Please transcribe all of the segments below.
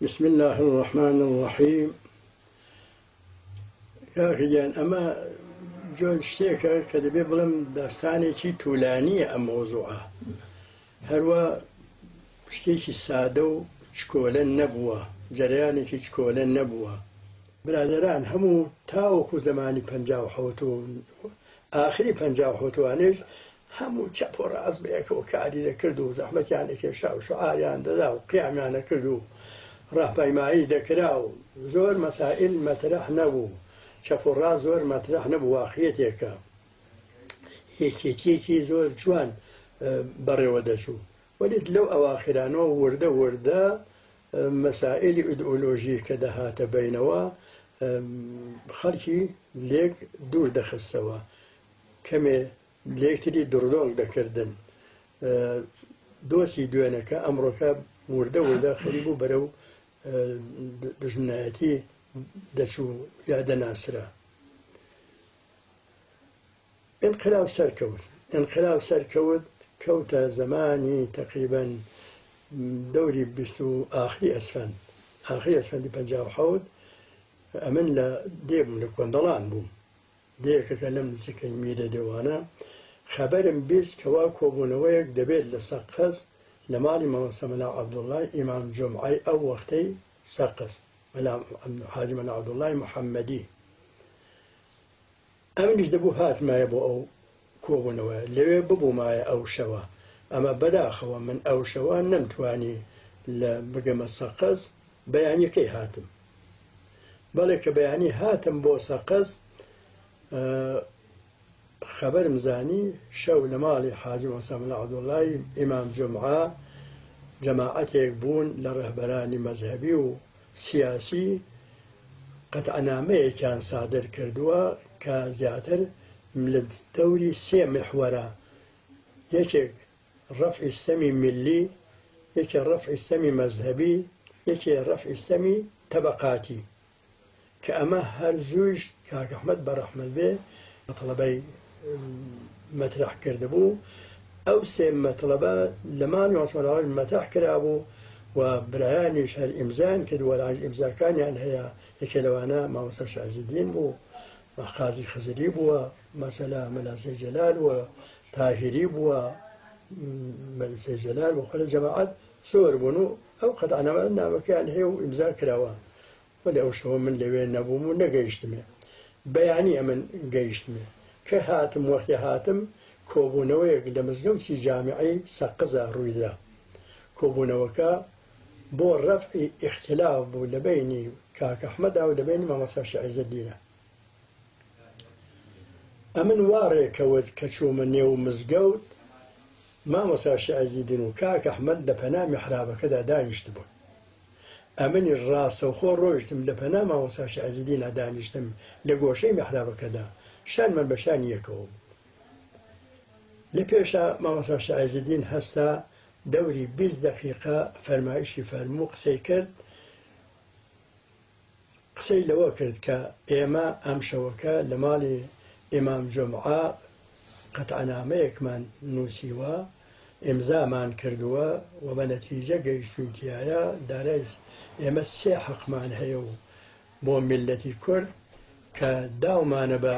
بسم الله الرحمن الرحيم. كاكيان أما جون شتيكا كدبي بلم داستاني كي تولانية أم موضوعه هروا شتيكي سادو شكولا نبوة جرياني كي شكولا نبوة برادران همو تاوكو زماني پنجاو حوتو آخری پنجاو حوتوانيش همو چپ و راز بيكو كاري كردو زحمت يعني كشاو شعاريان داو قيامیان كردو راهپەیمایی دەکرا و زۆر مەسائل مەترەح نەبوو چەپ و ڕاست زۆر مەترەح نەبوو واقعیەتێکە یەکێتیەکی زۆر جوان بەڕێوە دەچوو وەلی لەو ئەواخرانەوە وردە مەسائلی ئیدئۆلۆژی کە دەهاتە بینەوە خەڵکی لێک دوور دەخستەوە کەمێ لێکتری دڕۆنگ دەکردن دۆسی دوێنەکە ئەمڕۆکە وردە خەری بوو بەرەو دژمنایەتی دەچوو یا دەناسرا انقلاب سەرکەوت کەوتە زمانی تقریباً دەوری بیست و ئاخری ئەسفەندی پەنجاو حەوت ئەمن لە دێبووم لە کۆندەڵان بووم دەیەکەکە لەم نزیکەی میرە دێوانە خەبەرم بیست کەوا کۆبوونەوەیەک دەبێت لە سەقەس لە ماڵی مەوەسە مەلا عەبدوڵڵای ئیمام جومعەی ئەو وەختەی سەقەس حاجی مەلا عەبدوڵڵای محەممەدی ئەمنیش دەبوو هاتمایە بۆ ئەو کۆبوونەوە لەوێ ببوومایە ئەو شەوە ئەمە بەداخەوە من ئەو شەوە نەمتوانی لە بگەمە سەقەس بەیانیەکەی هاتم بەڵێ کە بەیانی هاتم بۆ سەقەس خەبەرم زانی شەو لە ماڵی حاجی مەوەسە مەلا عەبدوڵڵای ئیمام جومعە جەماعەتێک بوون لە ڕێهبەرانی مەزهەبی و سیاسی قەتعنامەیەکیان سادر کردووە کە زیاتر لە دەوری سێ محوەرە یەکێک ڕەفعی ستەمی میلی یەکێ ڕەفعی ستەمی مەزهەبی یەکێ ڕەفعی ستەمی تەبەقاتی کە ئەمە هەر زووش کاک ئەحمەد بەڕەحمەت بێ مەطلەبەی مەترەح کردبوو ئەو سێ مەطلەبە لە ماڵی مەوەسە مەترەح کرابوو و برایانیش هەر ئیمزان کردووە لە ئیمزاکانیان هەیە یەکێ لەوانە مامۆستا شازیدین بوو قازی خزری بووە مەسەلا مەلا سەید جەلال و تاهیری بووە مەلا سەید جەلال و خەلە جەماعەت زۆر بوون و ئەو قەتعنامە نامەکەیان هەیە و ئیمزا کراوە وەلی ئەو شەوە من لەوێ نەبووم و نەگەیشتمێ بەیانی ئەمن گەیشتمێ کە هاتم وەختی هاتم کۆبوونەوەیەک لە مزگەوتی جامیعەی سەقزە ڕوویدا کۆبوونەوەکە بۆ ڕەفعی ئیختیلاف بوو لە بینی کاک ئەحمەدا و لە بینی مامۆستا عیزەدینە ئەمن وا ڕێکەوت کە چوومە نێو مزگەوت مامۆستا عیزەدین و کاک ئەحمەد لە پەنا میحرابەکەدا دانیشت بوون ئەمنی ڕاستەوخۆ ڕۆیشتم لە پەنا مامۆستا عیزەدینە دانیشتم لە گۆشەی میحرابەکەدا شانمان بە شانی یەکەوە لە پێشە مامۆستا عیزەدین هەستا دەوری 20 دقیقە فەرمایشی فەرموو قسەی کرد قسەی لەوە کرد کە ئێمە ئەم شەوەکە لە ماڵی ئیمام جومعە قەتعنامەیەکمان نووسیوە ئیمزامان کردووە و بە نەتیجە گەیشتوویتیایە دارای ئێمە سێ حەقمان هەیە و بۆ میلەتی کورد کە داومانە بە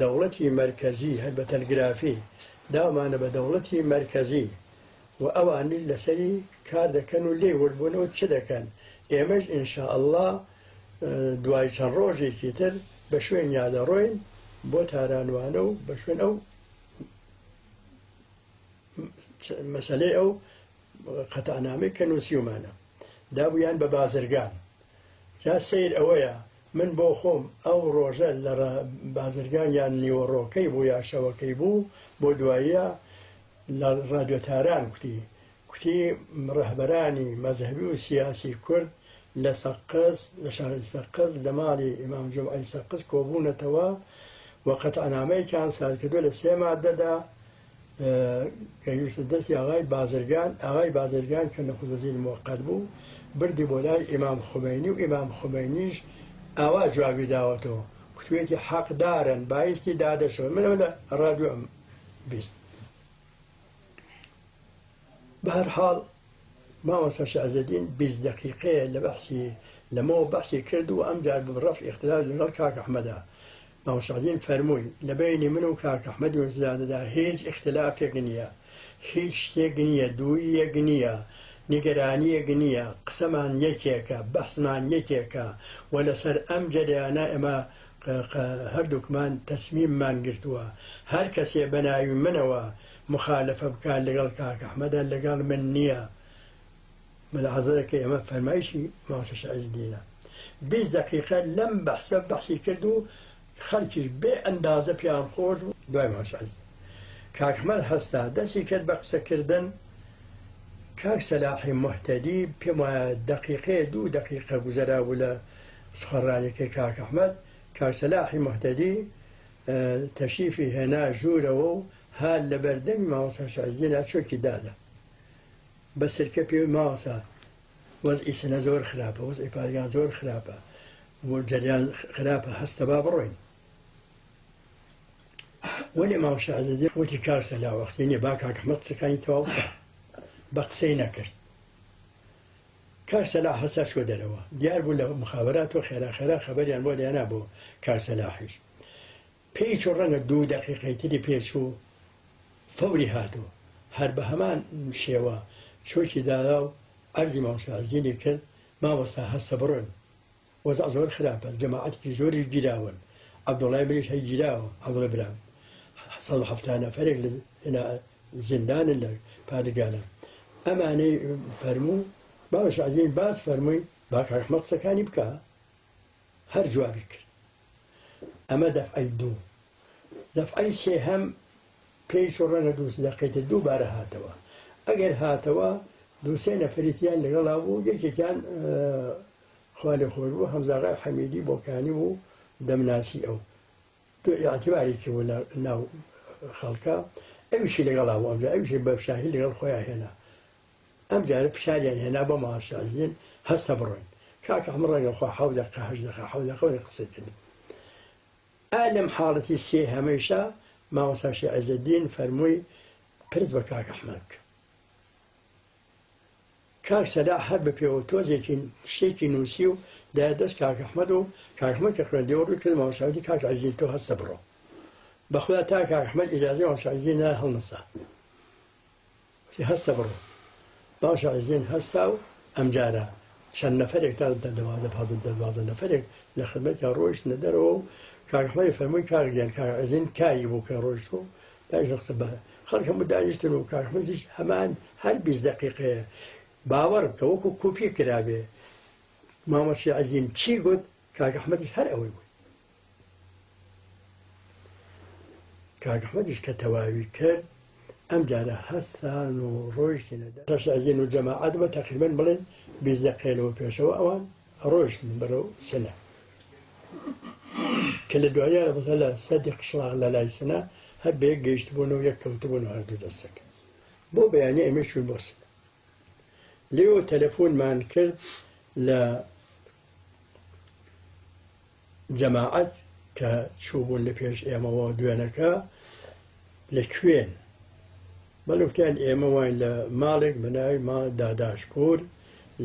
دەوڵەتی مەرکەزی هەر بە تەلگرافی داومانە بە دەوڵەتی مەرکەزی و ئەوانی لەسەری کار دەکەن و لێ وردبوونەوە چ دەکەن ئێمەش ئینشاءالله دوای چەند ڕۆژێکی تر بە شوێن یادەڕۆین بۆ تارانوانە و بە شوێن ئەو مەسەلەی ئەو قەتعنامەی کە نووسیومانە دابوویان بە بازرگان جا سیر ئەوەیە من بۆ خۆم ئەو ڕۆژە لە بازرگان یان نیوەڕۆکەی بوو یا شەوەکەی بوو بۆ دواییە لە ڕادیۆتاران کوتی ڕەهبەرانی مەزهەبی و سیاسی کورد لە سەقز لە شاری سەقز لە ماڵی ئیمام جومعەی سەقز کۆبوونەتەوە و قەتعنامەیەکیان سارکردووە لە سێ ماددەدا کە گەیشتە دەستی ئاغای بازرگان کە نەخۆت وەزیری موەققەت بوو بردی بۆ لای ئیمام خومەینی و ئیمام خومەینیش ئاوا جوابی داوەتەوە کوتوێتی حەقدارن بایستی دادەشەوە منەوە لە ڕادیۆ بیست بە هەر حاڵ مامۆستا شازەدین 20 دقیقەیە لە بەحسی لەمەوە بەحسی کرد و ئەمجار بڕەف اختلاف لەگەڵ کاک ئەحمەدا مامۆستا شازەدین فەرمووی لە بینی من و کاک ئەحمەدی وەزادەدا هیچ اختلافێک نییە، هیچ شتێک نییە، دوویەک نییە، نیگەرانیەک نییە، قسەمان یەکێکە، بەحسمان یەکێکە و لەسەر ئەم جەریانە ئێمە هەردووکمان تەسمیممان گرتووە هەر کەسێ بەناوی منەوە مخالفە بکات لەگەڵ کاک ئەحمەدا لەگەڵ من نییە. ملاحەزەکە ئێمە فەرمایشی مامۆستا شازەدینە 20 دقیقە لەم بەحسە بەحسی کرد و خەڵکیش بێ ئەندازە پیان خۆش و دوای مامۆستا شازەدین کاک ئەحمەد هەستا دەستی کرد بە قسەکردن. کاک سەلاحی موحتەدی پێم وایە دقیقەیە 2 دقیقە گوزەرا بوو لە سخەڕانێکی کاک ئەحمەد. کاک سەلاحی موحتەدی تەشریفی هێنا ژوورەوە و هات لە بەردەمی مامۆستا شازەدینە چۆکی دادا بە سرکە پێوی مامۆستا وەزئی سنە زۆر خراپە، وەزئی پادگان زۆر خراپە و جەریان خراپە، هەستە با بڕۆین. وەلی مامۆستا شازەدین وتی کاک سەلاح وەختی نییە با کاک ئەحمەد قسەکانی تەواو بکات، بە قسەی نەکرد. کاک سەلاح هەستا چوە دەرەوە، دیار بوو لە مخابرات و خێرا خەبەریان بۆ دێنا بۆ کاک سەلاحیش. پێی چۆ ڕەنگە 2 دقیقەی تری پێچوو فەوری هاتووە، هەر بە هەمان شێوە چۆکی دادا و عەرزی مامۆستا شازەدینی کرد مامۆستا هەستە بڕۆن، وەزع زۆر خراپە، جەماعەتێکی زۆریش گیراون، عەبدوڵای بریش هەی گیراوە، عەبدوڵای برام 170 نەفەرێک لە زیندانن لە پادگانە. ئەمانەی فەرموو مامۆستا شازەدین باس فەرمووی با کاک ئەحمەد قسەکانی بکە، هەر جوابی کرد. ئەمە دەفعەی 2. دەفعەی 3 هەم پێی چۆ ڕەنگە 2 دقیقەی دووبارە هاتەوە. ئەگەر هاتەوە 2-3 نەفەریتیان لەگەڵا بوو، یەکێکیان خوا لێ خۆش بوو هەمزاغای حەمیدی بۆکانی بوو دەمناسی ئەو ئاعتیبارێکی بوو ناو خەڵکە، ئەویشی لەگەڵا بوو ئەمجا ئەویشی بە شاهی لەگەڵ خۆیان هێنا. ئەمجارە فشاریان هێنا بۆ مامۆستا شازەدین هەستە بڕۆین. کاک ئەحمەد ڕەنگە خوا 7 دقیقە 8 دقیقە 7 دقیقە قسەی کرد. لەم حاڵەتی 3 هەمەیشە مامۆستا شازەدین فەرمووی پرس بە کاک ئەحمەد بکە. کاک سەلاح هەر بە پێوە تۆزێکی شتێکی نووسی و دایە دەست کاک ئەحمەد و کاک ئەحمەد کە خوێندەوە ڕووی کرد مامۆستا شازەدین کاک عەزیز تۆ هەستە بڕۆ. بەخوا تا کاک ئەحمەد ئیجازەی مامۆستا شازەدین هەڵنەسا، وتی هەستە بڕۆ. مامۆستا شازەدین هەستا و ئەمجارە چەند نەفەرێک تا 12 نەفەرێک لە خزمەتیان ڕۆیشتنە دەرەوە و کاک ئەحمەدی فەرمووی کاک گیان کاک عەزیز کاری بوو کە ڕۆیشتووە داژ قسە بە خەڵک هەموو دانیشتن و کاک ئەحمەدیش هەمان هەر 20 دقیقەیە باوەڕ بکە وەکو کۆپی کرابێ مامۆستا شازەدین چی گوت کاک ئەحمەدیش هەر ئەوەی گوت. کاک ئەحمەدیش کە تەواوی کرد ئەمجارە هەستان و ڕۆیشتنە دەر. مامۆستا شازەدین و جەماعەت بە تەقریبەن بڵێن 20 دقیقەیەوە پێشەوە ئەوان ڕۆیشتن بەرەو سنە کە لە دوایە لە سەدی قشڵاق لە لای سنە هەر بە یەک گەیشتبوونەوە یەک کەوتبوون و هەردوو دەستەکە بۆ بەیانی ئێمە چوون بۆ سنە. لێوە تەلەفۆنمان کرد لە جەماعەت کە چووبوون لە پێش ئێمەوە دوێنەکە لەکوێن بەڵوتیان ئێمە وین لە ماڵێک بەناوی ماڵ داداشپور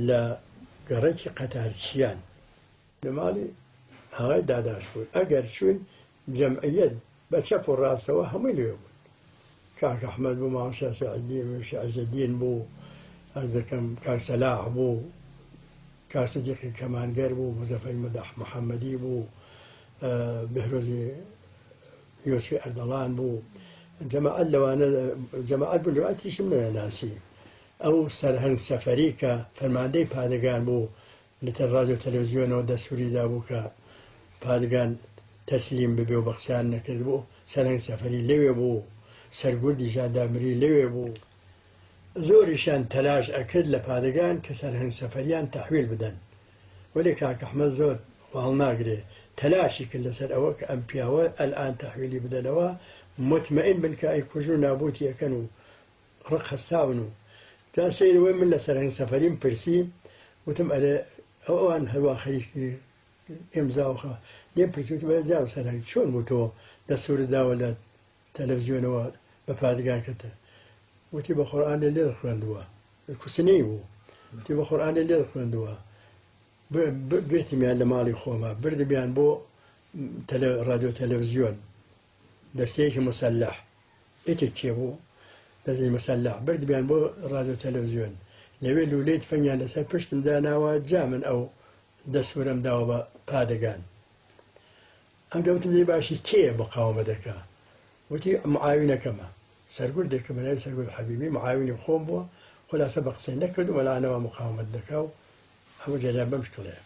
لە گەڕێکی قەتارچیان لە ماڵی ئاغای داداشپور. ئەگەر چوون جەمعیەت بە چەپ و ڕاستەوە هەمووی لێ بوون. کاک ئەحمەد بوو، مامۆستا شازەدین بوو، عەرز دەکەم کاک سەلاح بوو، کاک سەدیقی کەمانگەر بوو، مزەفەر مەدەح محەممەدی بوو، بەهرۆزی یۆسفی ئەردەڵان بوو. جەماعەت لەوانە جەماعەت بوون دواتیشم نەناسی. ئەو سەرهەنگ سەفەری کە فەرماندەی پادگان بوو لە ڕادیۆ تەلەڤیزیۆنەوە دەستوریدا بوو کە پادگان تەسلیم ببێ و بە قسەیان نەکرد بوو، سەرهەنگ سەفەری لەوێ بوو، سەرگوردی ژاندارمەری لەوێ بوو. زۆریشان تەلاش ئەکرد لە پادگان کە سەرهەنگ سەفەریان تەحویل بدەن، وەلی کاک ئەحمەد زۆر هەڵناگرێ تەلاشی کرد لەسەر ئەوە کە ئەم پیاوە ئەلئان تەحویلی بدەنەوە مطمئن بن کە ئەی کوژ و نابوتی ئەەکەن و ڕق هەستاون و جا سەیرەوەی من لە سەرهەنگ سەفەریم پرسی وتم ئەرێ ئەوان هەروە خەریکی ئێمزاوخە لێم پرسی وتم ئەرێ جاو سەرهەنگ چۆن بوو تۆ دەستوورت داوە لە تەلەڤیزیۆنەوە بە پادگان کەتە وتی بە قورئان لێ خوێندووە کوسنەی بوو تی بە قورئانی لێ خوێندووە گرتمیان لە ماڵی خۆمە بردمیان بۆ رادیۆ تەلەڤیزیۆن دەستەیەکی مسلح ئێتێک کێبوو دەستەی مسلح بردمیان بۆ رادیۆ تەلەڤیزیۆن لەوێ لولەی تفەنگیان لەسەر پشتم داناوە جا من ئەو دەسوورم داوە بە پادەگان ئەم گەوتم لێ باشی کێ مقاومە دەکا وتی معاوینەکەمە سەرگوردێکە بەناوی سەرگورد حەبیبی معاوینی خۆم بووە خولاسە بە قسەی نەکردو وەلانەوە مقاومەت دەکا و ئەمە جەریان بەم شکڵەیە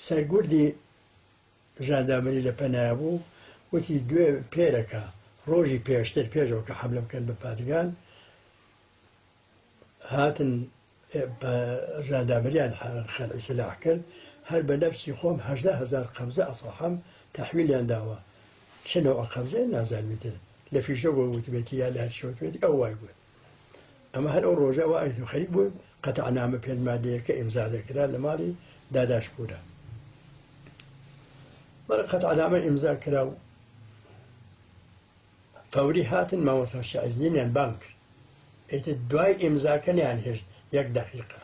سەرگوردی ژاندامەری لە پەنایە بوو وتی دوێ پێرەکە ڕۆژی پێشتر پێشەوە کە حەملە بکەن بە پادگان هاتن ژاندامەریان خەلعی سلاح کرد هەر بە نەفسی خۆم 18,000 قەبزە ئەسەحەم تەحویلیان داوە چنەوە قەبزەی نازانمیتر لە فیشە بۆ وتبێتی یا لە هەرچیوەتوێتی ئەو وای بوو ئەمە هەر ئەو ڕۆژە ئەوە ئەیتو خەریک بوو قەتەعنامە پێنجمادەیەکە ئیمزا دەکرا لە ماڵی داداشپورە بەڵێ قەتەعنامە ئیمزا کرا و فەوری هاتن مامۆستا شەعیزنینیان بانگ کرد ئیتر دوای ئیمزاکەنیان هێشت 1 دەقیقە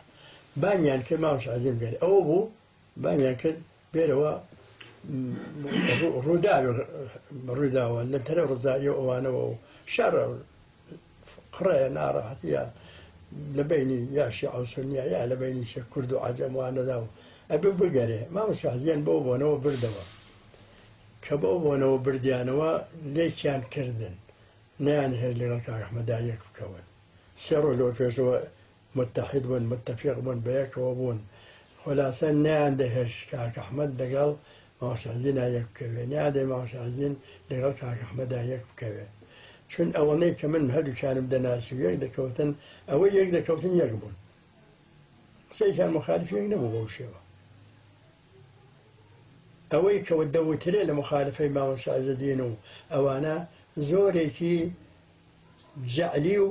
بانیان کرد مام شەعیزین بگەێ ئەوە بوو بانیان کرد بێرەوە ڕووداوە لە تەرە ڕزایی ئەوانەوە و شەڕە قڕەیە ناڕەحەتیە لە بینی یا شیعە و سونیە یا لە بینی کورد و عەجەم وانەدا و ئەبێ بگەرێ مام شەعیزیان بۆ بۆنەوە بردەوە کە بۆ بۆنەوە بردیانەوە لێکیان کردن نیان هێر لەگەڵ کاک ئەحمەدا یەک بکەون 3 ڕۆژ لەوە پێشەوە متحید بوون متفق بوون بەیەکەوە بوون خولاسە نیان دەهێش کاک ئەحمەد لەگەڵ مام شەعیزینا یەک بکەوێ نیان دەی مام شەعیزین لەگەڵ کاک ئەحمەدا یەک بکەوێ چون ئەوەنەی کە من هەردووکانم دەناسی و یەک دەکەوتن ئەوە یەک دەکەوتن یەک بوون قسەیان مخالف یەک نەبوو بەو شێوە ئەوەی کە دەوترێ لە مخالفەی مام شەعیزەدین و ئەوانە زۆرێکی جەعلی و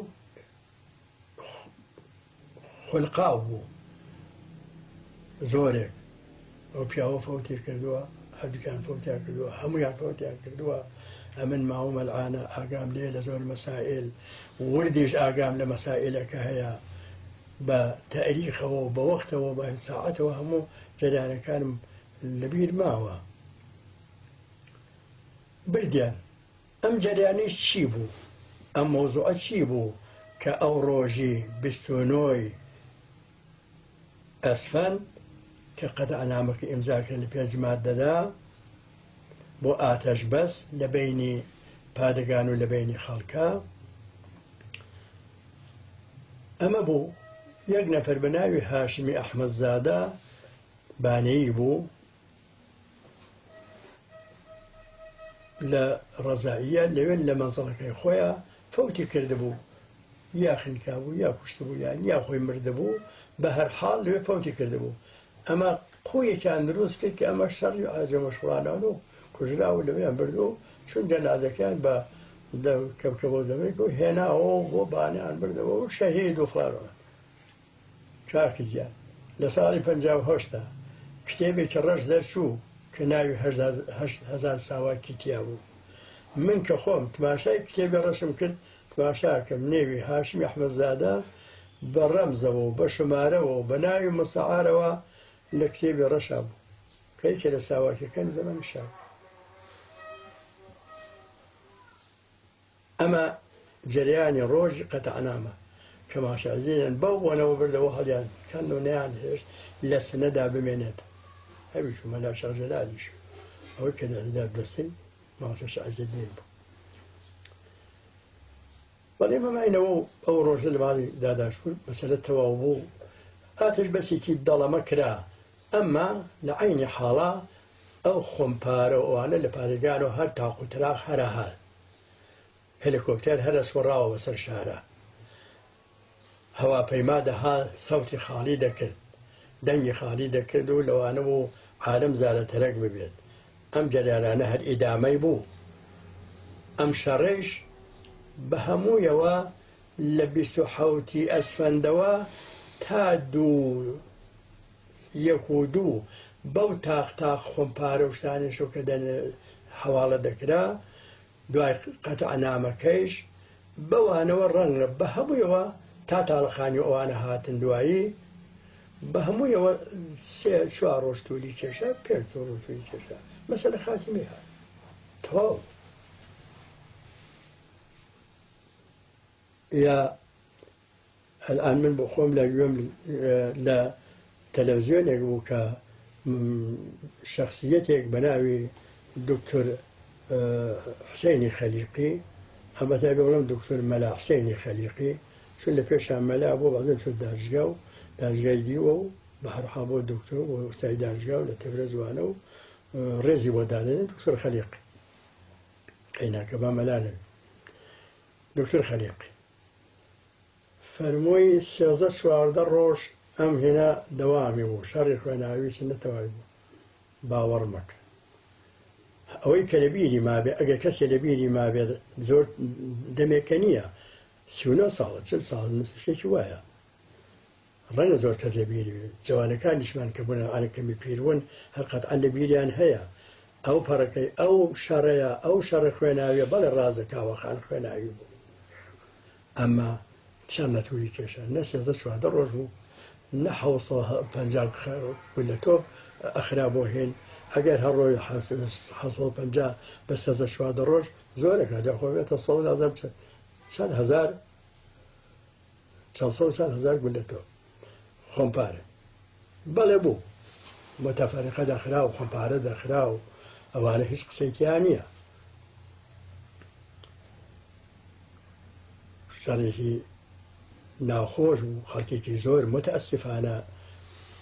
خولقاو بوو زۆرێک ئەو پیاوە فەوتی کردووە هەردووکیان فەوتیان کردووە هەموویان فەوتیان کردووە ئەمن ماوە مەلعانە ئاگام لێ لە زۆر مەسائل وردیش ئاگام لە مەسائلەکە هەیە بە تاریخەوە و بە وەختەوە بە ساعەتەوە هەموو جەریانەکانم لەبیر ماوە بردیان ئەم جەریانەی چی بوو ئەم مۆزوعە چی بوو کە ئەو ڕۆژی 29 ئەسفەند کە قەتەعنامەکە ئیمزاکرد لە 5 ماددەدا بۆ ئاتەش بەس لە بینی پادەگان و لە بینی خەڵکە ئەمە بوو یەک نەفەر بە ناوی هاشمی ئەحمەدزادە بانەیی بوو لە ڕەزائیە لەوێن لە مەنزڵەکەی خۆیان فەوتی کردبوو یا خنکا بوو یا کوشتبوو یان یا خۆی مردەبوو بە هەر حاڵ لەوێ فەوتی کردبوو ئەمە خۆیەکیان دروست کرد کە ئەمە شەڕی و ئاجەمەشوڕانان و کوژرا و لەوێیان بردو چون جەنازەکەیان بە کەوکەبەوە دەبێت و هێناەوە بۆ بانیان بردەوە و شەهید و فڵانەوە کاکی گیان لە ساڵی 58 کتێبێکی ڕەش دەرچوو کە ناوی 8,000 ساواکی تیا بوو من کە خۆم تماشای کتێبی ڕەشم کرد تماشاکەم نێوی هاشمی ئەحمەدزادە بە ڕەمزەوە و بە شمارەوە و بە ناوی مستەعارەوە لە کتێبی ڕەشا بوو کەیکە لە ساواکەکان زەمانی شاو ئەمە جەریانی ڕۆژی قەتەعنامە کە مام شەعیزیان بەو بۆنەوە بردەوە هەڵیان کەند و نەیان هێشت لە سنەدا بمێنێت هەویش و مەلا شەخ جەلالیش ئەوەی کە دەدا دەستەی مام شەعیزەدین بوو بەڵێ مەماینەوە ئەو ڕۆژە لە ماڵی داداشپور مەسەلە تەواو بوو ئاتش بەسێکی دەڵەمە کرا ئەمما لە عینی حاڵا ئەو خۆمپارە ئەوانە لە پارێگان و هەر تاق و تراق هەرە هات هەلیکۆپتەر هەرە سوڕاوە بەسەر شارە هەواپەیما دەها سەوتی خاڵی دەکرد دەنگی خاڵی دەکرد و لەوانە بوو عالەم زارەتەرەک ببێت ئەم جەریانانە هەر ئیدامەی بوو ئەم شەڕێش بە هەموویەوە لە 27 ئەسفەندەوە تا 1 بەو تاق خۆمپارە و شتانێشەوە کە هەواڵە دەکرا دوای قەتەعنامەکەیش بەوانەوە ڕەنگە بە هەموویەوە تا تاڵەخانی ئەوانە هاتن دوایی بە هەموویەوە سێ چوار ڕۆژ تولی کێشە پێنج ڕۆژ تولی کێشە مەسەلە خاتیمەی هات تەواو یا الآن من بۆ خۆم لە گوێم لە تەلەڤیزیۆنێک بوو کە شخصیەتێک بە ناوی دکتۆر حسێنی خەلیقی ئەمە تا بڵم دکتۆر مەلا حسێنی خەلیقی چون لە پێشان مەلا بۆ بەزن چۆن دانیشتگا و دانیشتگای دیوە و بە هەرحا بۆ دکتۆر بۆ ئوستای دانیشتگا و لە تەورە زوانە و ڕێزی بۆ دادێنێت دکتۆر خەلیقی قەیناکە با مەلا نەبێت دکتۆر خەلیقی فەرمووی 13-14 ڕۆژ ئەم هێنا دەوامی بوو شەڕی خوێناوی نەتەواوی بوو باوەڕ مەکە ئەوەی کە لەبیری مابێ ئەگەر کەسێ لەبیری مابێت زۆر دەمێکە نییە 39 ساڵە 40 ساڵ شتێکی وایە ڕەنگە زۆر کەس لەبیری جوانەکانیشمان کە بوون ئالەکەمی پیربوون هەر قەتعەن لەبیریان هەیە ئەو پەڕەکەی ئەو شەڕەیە ئەو شەڕە خوێناویە بەڵێ ڕازە کاوەخان خوێناوی بوو ئەمە چەند نەتوری کێشە نە 13-14 ڕۆژ بوو نە 750 گولەتۆ ئەخرا بۆ هێن ئەگەر هەر ڕۆی 750 بە 13-14 ڕۆژ زۆرەکە جاخۆبێتە 100,000 گولەتۆ خۆمپارە بەڵێ بوو متەفەرقە دەخرا و خۆمپارە دەخرا و ئەوانە هیچ قسەیتیان نییە شەڕێکی ناخۆش و خەڵکێکی زۆر متەئەسفانە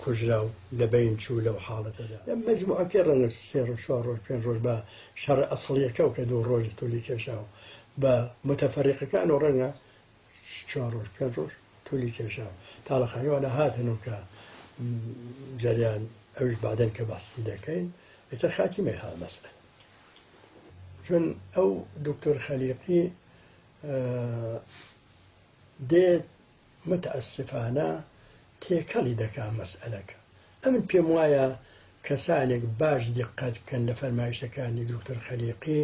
کوژرا و لەبین چوو لەو حاڵەتەدا لە مەجموعەکە ڕەنگە 3-4 ڕۆژ 5 ڕۆژ بە شەڕ ئەسڵیەکە و کە 2 ڕۆژ تولی کێشاوە بە متەفەرقەکان و ڕەنگە 4 ڕۆژ 5 ڕۆژ تولی کێشاوە تاڵەخانەوانە هاتن و کە جەریان ئەوش بعدەن کە باسی دەکەین ئێتر خاتیمەی ها مەسەلە چون ئەو دکتۆر خەلیقی دێت متەئەسفانە تێکەڵی دەکا مەسئلەکە ئەمن پێم وایە کەسانێک باش دیقەت بکەن لە فەرمایشەکانی دکتۆر خەلیقی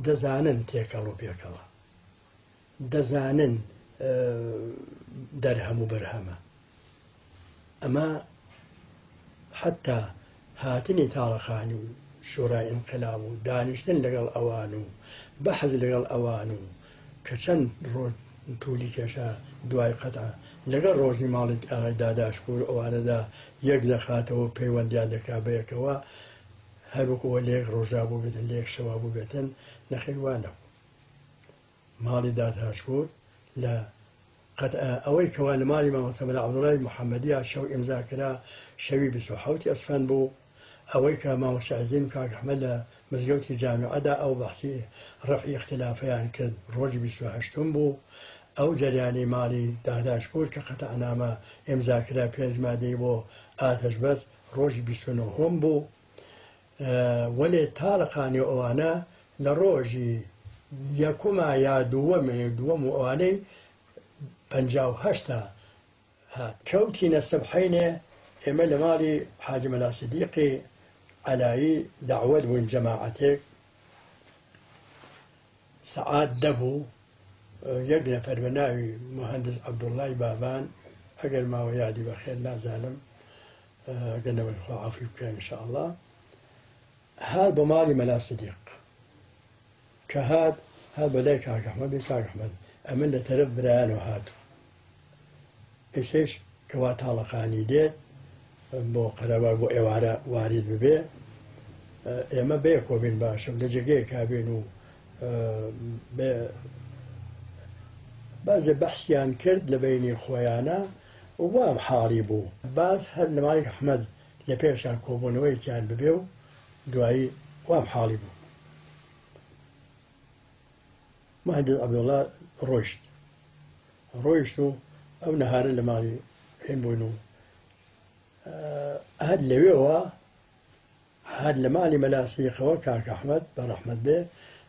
دەزانن تێکەڵ و پێکەڵە دەزانن دەرهەم و بەرهەمە ئەمە حتا هاتنی تاڵەخانی و شورای ئینقلاب و دانیشتن لەگەڵ ئەوان و بەحەز لەگەڵ ئەوان و کە چەند ڕۆژ تولی کێشە دوای قەتە لەگەڵ ڕۆژنی ماڵی ئاغای داداشپور ئەوانەدا یەک دەخاتەوە پەیوەندیان دەکا بەیەکەوە هەروەکەوە لێک ڕۆژا بوو بێتن لێک شەوا بوو بێتن نەخێوانە ماڵی داداشپور لە ئەوەی کەوا لە ماڵی مامۆستا مەلا عەبدوڵڵای محەممەدیە شەو ئیمزا کرا شەوی 27 ئەسفەند بوو ئەوەی کە مامۆستا عەزیز کاک ئەحمەد لە مزگەوتی جامعەدا ئەو بەحسی ڕەفعی اختلافەیان کرد ڕۆژی 28م بوو ئەو جەریانی ماڵی داداشپور کە قەتەعنامە ئیمزاکرا 5 مادەی بۆ ئاتەش بەس ڕۆژی 29م بوو وەلێ تاڵەقانی ئەوانە لە ڕۆژی یەکوما یا دووەم و ئەوانەی 58 هات کەوتینە سەبحەینێ ئێمە لە ماڵی حاجی مەلا سیدیقی عەلایی دەعوەت بووین جەماعەتێک سەعات 10 بوو یەک نەفەر بە ناوی مهندس عەبدوڵڵای بابان ئەگەر ماوە یادی بەخێر نازانم گەنەوەی خوا عەفوی بکەن ئینشاءڵڵا هات بۆ ماڵی مەلا سیدیق کە هات بەلای کاک ئەحمەد کاک ئەحمەد ئەمن لە تەرەف برایانەوە هاتوو ئێسێش کەوا تاڵەقانی دێت بۆ قەرەبا بۆ ئێوارە وارد ببێ ئێمە بەیەکۆ بین باشە لە جێگەیەکا بین و بازێ بەحسیان کرد لە بینی خۆیانە وام حاڵی بوو باز هەر لە ماڵی ئەحمەد لە پێشان کۆبوونەوەیکیان ببێ و دوایی وام حاڵی بوو مهندس عەبدوڵڵا ڕۆیشت و ئەو نەهارە لە ماڵی هێن بوون و هەر لەوێەوە هەر لە ماڵی مەلا سیدیقەوە کاک ئەحمەد بە ڕەحمەت بێ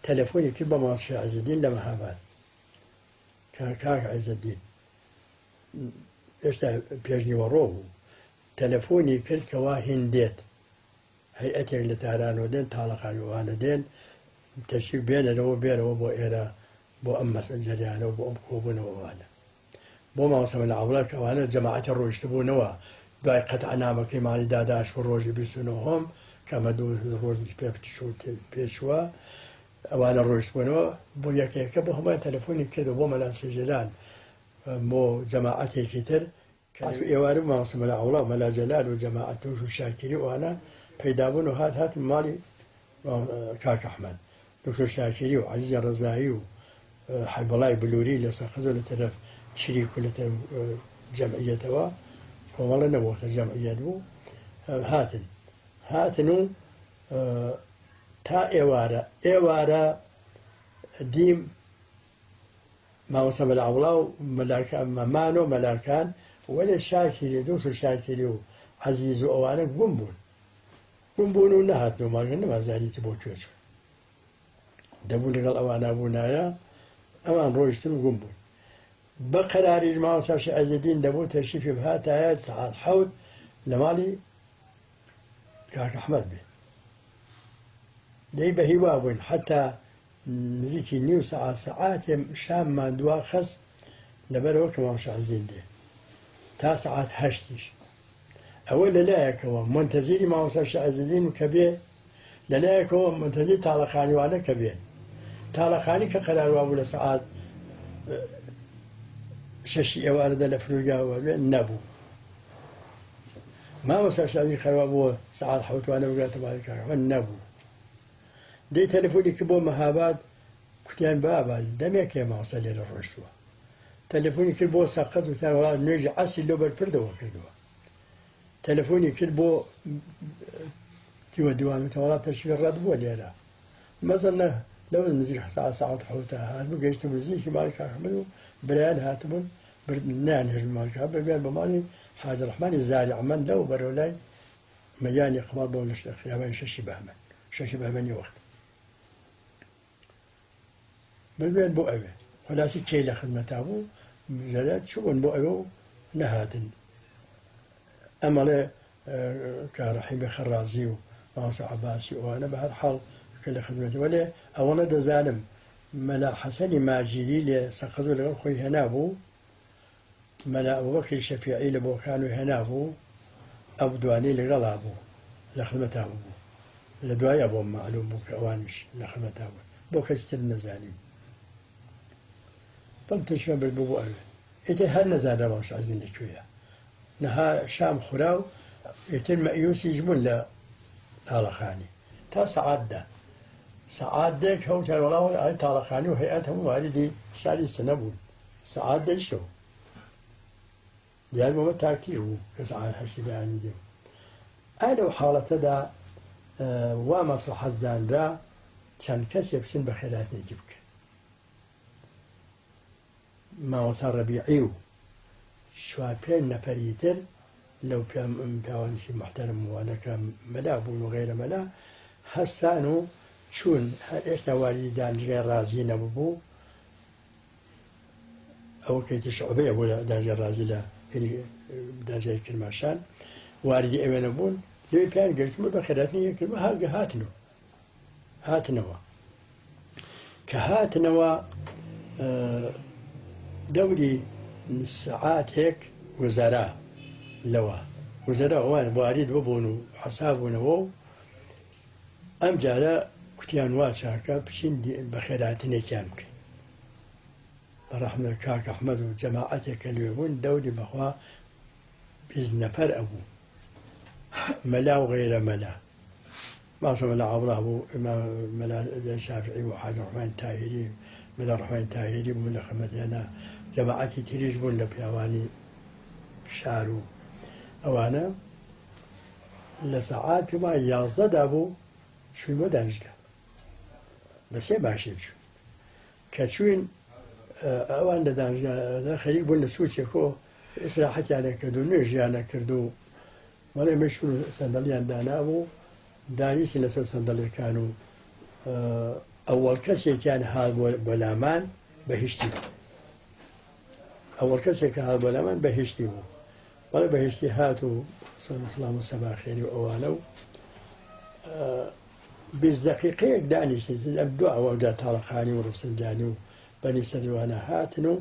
تەلەفۆنی کرد بە مامۆستا عیزەدین لە مەهاباد کاک عیزەدین ئێستا پێشنیوەڕۆ بوو تەلەفۆنی کرد کەوا هین دێت هەیئەتێک لە تارانەوە دێن تاڵەقانیوانە دێن تەشریف بێنەرەوە بێرەوە بۆ ئێرە بۆ ئەم مەسئلە جەریانەوە بۆ ئەم کۆبوونەوەوانە بۆ مامۆستا مەلا عەبدوڵڵا کە ئەوانە جەماعەتی ڕۆیشتبوونەوە دوای قەتعنامەکەی ماڵی داداش بۆ ڕۆژی 29 کەمە دوو ڕۆژی پێشوە ئەوانە ڕۆیشتبوونەوە بۆ یەکێکە بۆ هەمای تەلەفۆنی کردو بۆ مەلا سێژەلان بۆ جەماعەتێکی تر ئێوارە مامۆستا مەلا عەوڵا و مەلا جەلال و جەماعەت و شاکری وانە پەیدابوون و هات ماڵی کاک ئەحمەد دکتۆر شاکری و عەزیزە ڕەزایی و حەیبەڵای بلووری لە سەرخەزۆ لە تەرەف شریک و لە تەرەف جەمعیەتەوە کۆمەڵە نەبووەتە جەمعیەت بوو هاتن و تا ئێوارە دیم مامۆستا مەلا عەوڵا و مەمان و مەلاکان وەلێ شاکری دکتۆر شاکری و عەزیز و ئەوانە گوم بوون و نەهاتنەوە ماگە نەمازانیتی بۆ کوێ چوون دەبوو لەگەڵ ئەوانە بوونایە ئەوان ڕۆیشتن و گوم بوون بە قەراریش مامۆستا شێخ عەیزەدین دەبوو تەشریفی بهاتایە سەعات 7 لە ماڵی کاک ئەحمەد بێ دەی بە هیوا بووین حتا نزیکی نیو سەعاتێ شاممان دوا خەست لەبەرەوە کە مامۆستا شێخ عەیزەدین دێ تا سەعات 8 ئەوە لەلایەکەوە منتەزیری مامۆستا شێخ عەیزەدین کە بێ لەلایەکەوە منتەزیر تاڵەخانیوانە کە بێن تاڵەخانی کە قەراروا بوو لە سەعات 6 ئێوارەدا لە فرۆگاوە بێ نەبوو مامۆستا شێخ عەیزەدین قەراروا بووە سەعات 7 وانە بگاتە ماڵی کاک ئەحمەد نەبوو دەی تەلەفۆنی کرد بۆ مەهاباد کوتیان بابا دەمێک لێ مامۆستا لێرە ڕۆیشتووە تەلەفۆنی کرد بۆ سەقەت وتیان وڵا نوێژی عەسری لۆ بەرپردەوە کردووە تەلەفۆنی کرد بۆ دیوە دیوان وتیان وڵا تەشریفی ڕەت بووە لێرە مەزەن لەوە نزیک سەعات 7 هاتبوو گەیشتبوو نزیکی ماڵی کاک ئەحمەد و برایان هاتبوون نانهێشت ماڵی کاک بەبیان بە ماڵی حاجی ڕەحمانی زاری عەمەند لەو بەرەو لای مەیانی قەمەڵ بۆ لە خیابانی شەشی بەهمەنی وەخت بەبیان بۆ ئەوێ خۆلاسی کێی لە خزمەتا بوو لەلات چوون بۆ ئەوە و نەهاتن ئەمەڵێ کە ڕەحیمی خەرازی و مامۆستا عەباسی ئەوانە بە هەر حاڵ کە لە خزمەتەوە لێ ئەوەنە دەزانم مەلا حەسەنی ماجیری لێ سەقەزۆ لەگەڵ خۆی هێنابوو مەلا ئەبوبەکری شەفیعی لە بۆکان و هێنابوو ئەو دوانەی لەگەڵا بوو لە خزمەتا بوو لە دوایە بۆ معلوم بوو کە ئەوانیش لە خزمەتا بوون بۆ کەسی تر نەزانیم بەڵام تەشریفیان برد بوو بۆ ئەوێ ئیتر هەر نەزانرا مامۆستا شێخ عەیزەدین لەکوێیە نەها شام خورا و ئیتر مەئیوسیش بوون لە تاڵەخانی تا سەعات دێک هەوتیان وەڵا تاڵەخانی و هەیئەت هەموو واریدی شاری سنە بوون سەعات دەیشتەوە دیار بۆمە تاکتیر بوو کە سەعات 8 بەیانی دێ ئا لەو حاڵەتەدا وا مەسلحەت زانرا چەند کەسێ بچن بە خێراتێکی بکەن مامۆستا ڕەبیعی و چوار پێنج نەفەری تر لەو پیاوانیشی محتەرم وانەکە مەلا بوون و غەیرە مەلا هەستان و چوون هەر ئێشتا واریدی دانیشتگای ڕازی نەبوو ئەوە کەیتی شعبەیە بوو لە دانیشتگای ڕازی لە دانیشتگای کرماشان واریدی ئەوێنە بوون لەوێ پیان گەشتمە بە خێراتنی یەکردمە هاگە هاتنەوە کە هاتنەوە دەوری سەعاتێک گوزەرا لەوە گوزەرا ئەوان وارید ببوون و حەسابوونەوە و ئەم جارە کوتیان وا چاکە بچین بە خێراتنێکیان بکەین بەڕەحمە کاک ئەحمەد و جەماعەتێکە لێ بوون دەوری بەخوا 20 نەفەر ئەبوو مەلا و غەیرە مەلا مامۆستا مەلا عەوڵا بوو مەلا شافعی و حاجی ڕەحمانی تاهیری مەلا ڕەحمانی تاهیری بوون لە خزمەتیانە جەماعەتی تریش بوون لە پیاوانی شار و ئەوانە لە سەعات پێما 11 بوو چوین بۆ دانیشتگا بە 3 باشێ بچوین کە چوین ئەوان لە دانیشتگادا خەریک بوون لە سوچێکەوە ئیسراحەتیانە کرد و نوێژیانە کرد و وەڵێ مەشغول سەندەڵیان دانابوو دانیشتی لەسەر سەندەڵیەکان و ئەوەڵ کەسێکیان هات بۆ لامان بەهشتی بوو ئەوەڵ کەسێک هات بۆ لامان بەهشتی بوو بەڵێ بەهشتی هات و سەلام و سەباخێری و ئەوانە و 20 دقیقەیەک دانیشتی ئەم دو ئەوەجا تاڵەخانی و ڕوفسنجانی و بەنی سەروانە هاتن و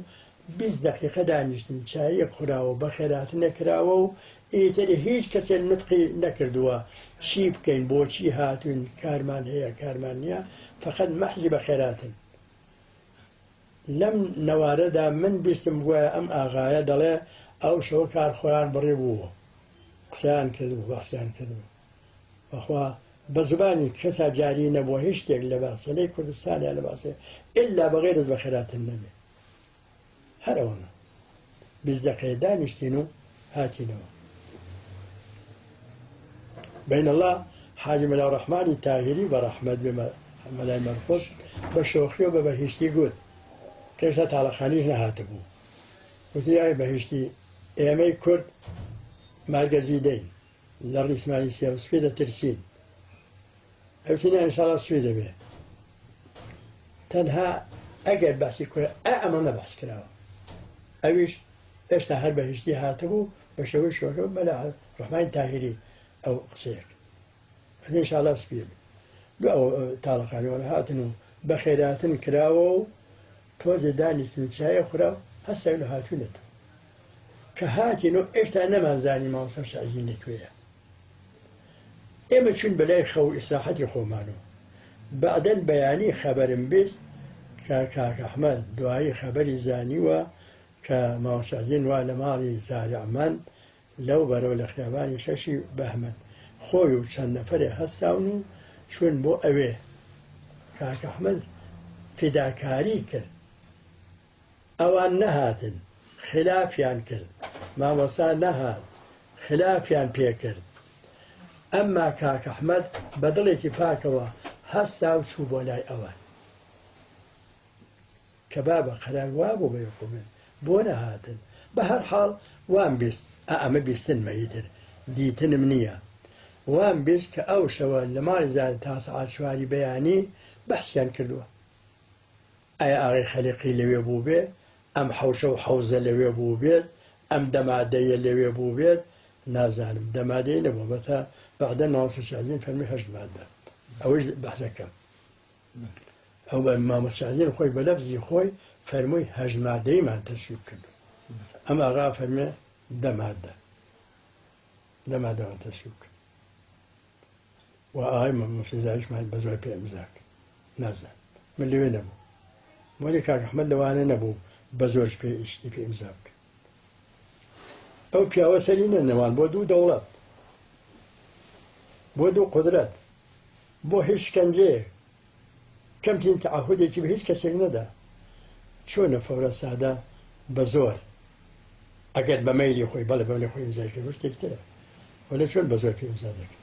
20 دقیقە دانیشتن چایەک خوراوە بە خێرات نەکراوە و ئیتر هیچ کەسێک نطقی نەکردووە چی بکەین بۆچی هاتوون کارمان هەیە کارمان نییە فقط مەحزی بە خێراتن لەم نەوارەدا من بیستم گوایە ئەم ئاغایە دەڵێ ئەو شەوە کارخۆیان بڕێ بووە قسەیان کردبوو باسییان کردبوو بەخوا بە زبانی کەسا جاری نەبووە هیچ شتێک لە باسەلەی کوردستانیان لە باسێ ئللا بەغێرز بە خێراتن نەبێ هەرەوەنە 20 دقیقە دانیشتین و هاتینەوە بین الله حاجی مەلا ڕەحمانی تاهیری بە ڕەحمەت بێ مەلای مەرخۆش بە شۆخی و بە بەهیشتی گوت کەشە تاڵەخانیش نەهاتە بوو وتی ئای بەهیشتی ئێمەی کورد مارگەزی دەین لە ڕیسمانی سیا و سوێ دەترسین ئەوتینە ئینشاڵڵا سوێ دەبێ تەنها ئەگەر باسی کورد ئەمە نەباس کراوە ئەویش ئێشتا هەر بەهیشتی هاتە بوو بە شێوەی شۆکە مەلا ڕەحمانی تاهیری ئەو قسەیەک ئینشاڵڵا سوێ بێ دو ئەو تاڵەخانیوانە هاتن و بە خێراتن کراوە و تۆزێ دانیشتن چایە خوراو هەستاوی لە هاتوونەتەوە کە هاتین و ئێشتا نەمانزانی مامۆستا شازین لەکوێیە ئێمە چون بەلای خەو ئیسراحەتی خۆمانەوە بەعدەن بەیانی خەبەرم بیست کە کاک ئەحمەد دوایی خەبەری زانیوە کە مامۆستازین وا لە ماڵی زارعمان لەو بەرەو لە خیابانی شەشی بەهمن خۆی و چەند نەفەرێ هەستاون و چون بۆ ئەوێ کاک ئەحمەد فیداکاری کرد ئەوان نەهاتن خلافیان کرد مامۆستا نەهات خلافیان پێکرد ئەمما کاک ئەحمەد بە دڵێکی پاکەوە هەستا و چوو بۆ لای ئەوان کە بابە قەرار وا بوو بەیەکۆ من بۆ نەهاتن بە هەر حاڵ وام بیست ئەمە بیستنمە ئیتر دیتنم نییە وام بیست کە ئەو شەوە لە ماڵی زان تا سەعات چواری بەیانی بەحسیان کردووە ئایا ئاغای خەلیقی لەوێ بوو بێ ئەم حەوشە و حەوزە لەوێ بوو بێت ئەم دەمادەیە لەوێ بوو بێت نازانم دەمادەی نەبوو بەتە بەعدە مامۆستا شازین فەرمی 8 مادە ئەوەش بەحسەکەم ئەو بە مامۆستا شازین خۆی بە لەفزی خۆی فەرمووی 8 مادەیمان تەسویب کردو ئەم ئاغا فەرمێ دەمادەوان تەسویب کرد و ئاغای مامۆستا زاریشمان بە زۆر پێ ئیمزا کرد نازانم من لەوێ نەبوو وەلی کاک ئەحمەد لەوانە نەبوو بە زۆرش پێ ئیشتی پێ ئیمزا بکە ئەو پیاوە سەری نەنەوان بۆ دوو دەوڵەت بۆ دوو قودرەت بۆ هیچ شکەنجەیەک کەمترین تەعاهودێکی بە هیچ کەسێک نەدا چۆنە فەورە سادە بە زۆر ئەگەر بە مەیلی خۆی بەڵێ بە مەیلی خۆی ئیمزای کرد شتێک ترە وەلا چۆن بە زۆر پێ ئیمزا دەکرد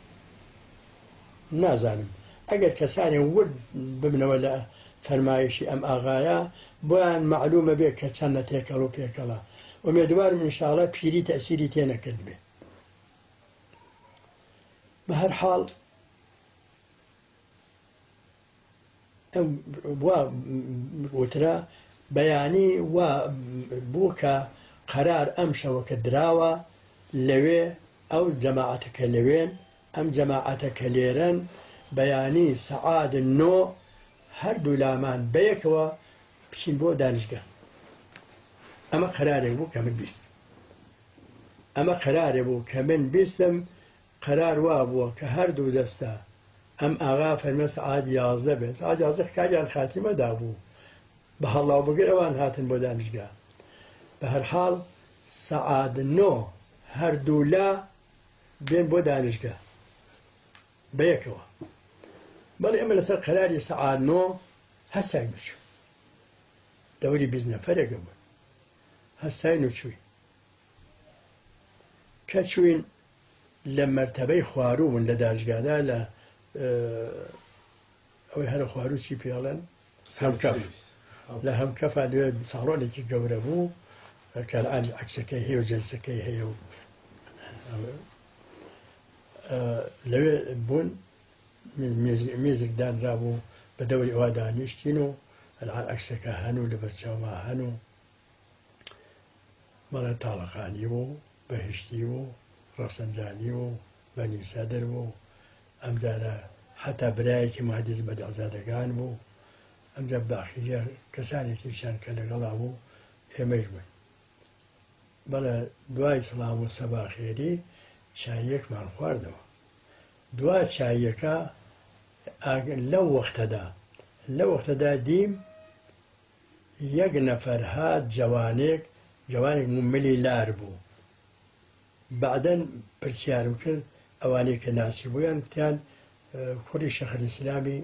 نازانم ئەگەر کەسانی ورد ببنەوە لە فەرمایشی ئەم ئاغایە بۆیان معلومە بێ کە چەندە تێکەڵ و پێکەڵە ومێدوارم ئینشاڵڵا پیری تەسیری تێ نەکرد بێ بە هەر حاڵ ئەم وا وترا بەیانی وا بوو کە قەرار ئەم شەوە کە دراوە لەوێ ئەو جەماعەتەکە لەوێن ئەم جەماعەتەکە لێرەن بەیانی سەعات 9 هەردوو لامان بەیەکەوە بچین بۆ دانیشگا ئەمە قەرارێک بوو کە من بیست ئەمە قەرارێک بوو کە من بیستم قەرار وا بووە کە هەردوو دەستە ئەم ئاغا فەرمە سەعات 11 بێت سەعات 11 کاریان خاتیمەدا بوو بە هەڵاو بگەر ئەوان هاتن بۆ دانیشگا بە هەر حاڵ سەعات 9 هەردوو لا بێن بۆ دانیشگا بەیەکەوە بەڵێ ئەمە لەسەر قەراری سەعات 9 هەستاین و چوو دەوری 20 نەفەرێکە بوون هەستاین و چووین کە چووین لە مەرتەبەی خواروون لە دانیشگادا لە ئەوەی هەرە خوارو چی پێڵێن هەمکەف لە هەمکەفا لێ ساڵۆنێکی گەورە بوو کە الآن عەکسەکەی هەیە و جەلسەکەی هەیە و لەوێ بوون مێزێک دانرا بوو بە دەوری ئەوە دانیشتین و الآن عەکسەکە هەنوو لە بەرچاوما هەنوو مەڵە تاڵەخانی بوو بەهشتی و ڕەفسەنجانی و بەنی سەدر بوو ئەمجارە حتا برایەکی مهندس بەدەعزادەگان بوو ئەمجا باخیە کەسانێکیشیان کە لەگەڵا بوو ئێمەش بن بەڵێ دوای سڵام و سەباخێری چایەکمان خواردەوە دوای چایەکە لەو وەختەدا دیم یەک نەفەر هات جوانێک ملی لار بوو بعدەن پرسیارم کرد ئەوانەی کە ناسی بوویان وتیان کوڕی شەیخەلیسلامی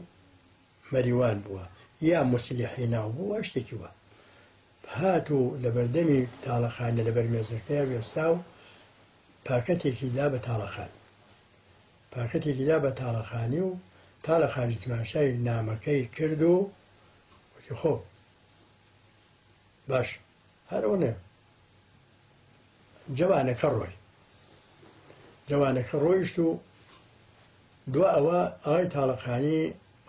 مەریوان بووە یا موسلیحی ناو بووە شتێکی وە هات و لە بەردەمی تاڵەخانە لەبەر مێزەکەی وێستا و پاکەتێکی دا بە تاڵەخانی و تاڵەخانی تماشای نامەکەی کرد و وتی خۆ باش هەرەوە جوانەکە ڕۆیشت و دو ئەوە ئاوای تاڵەخانی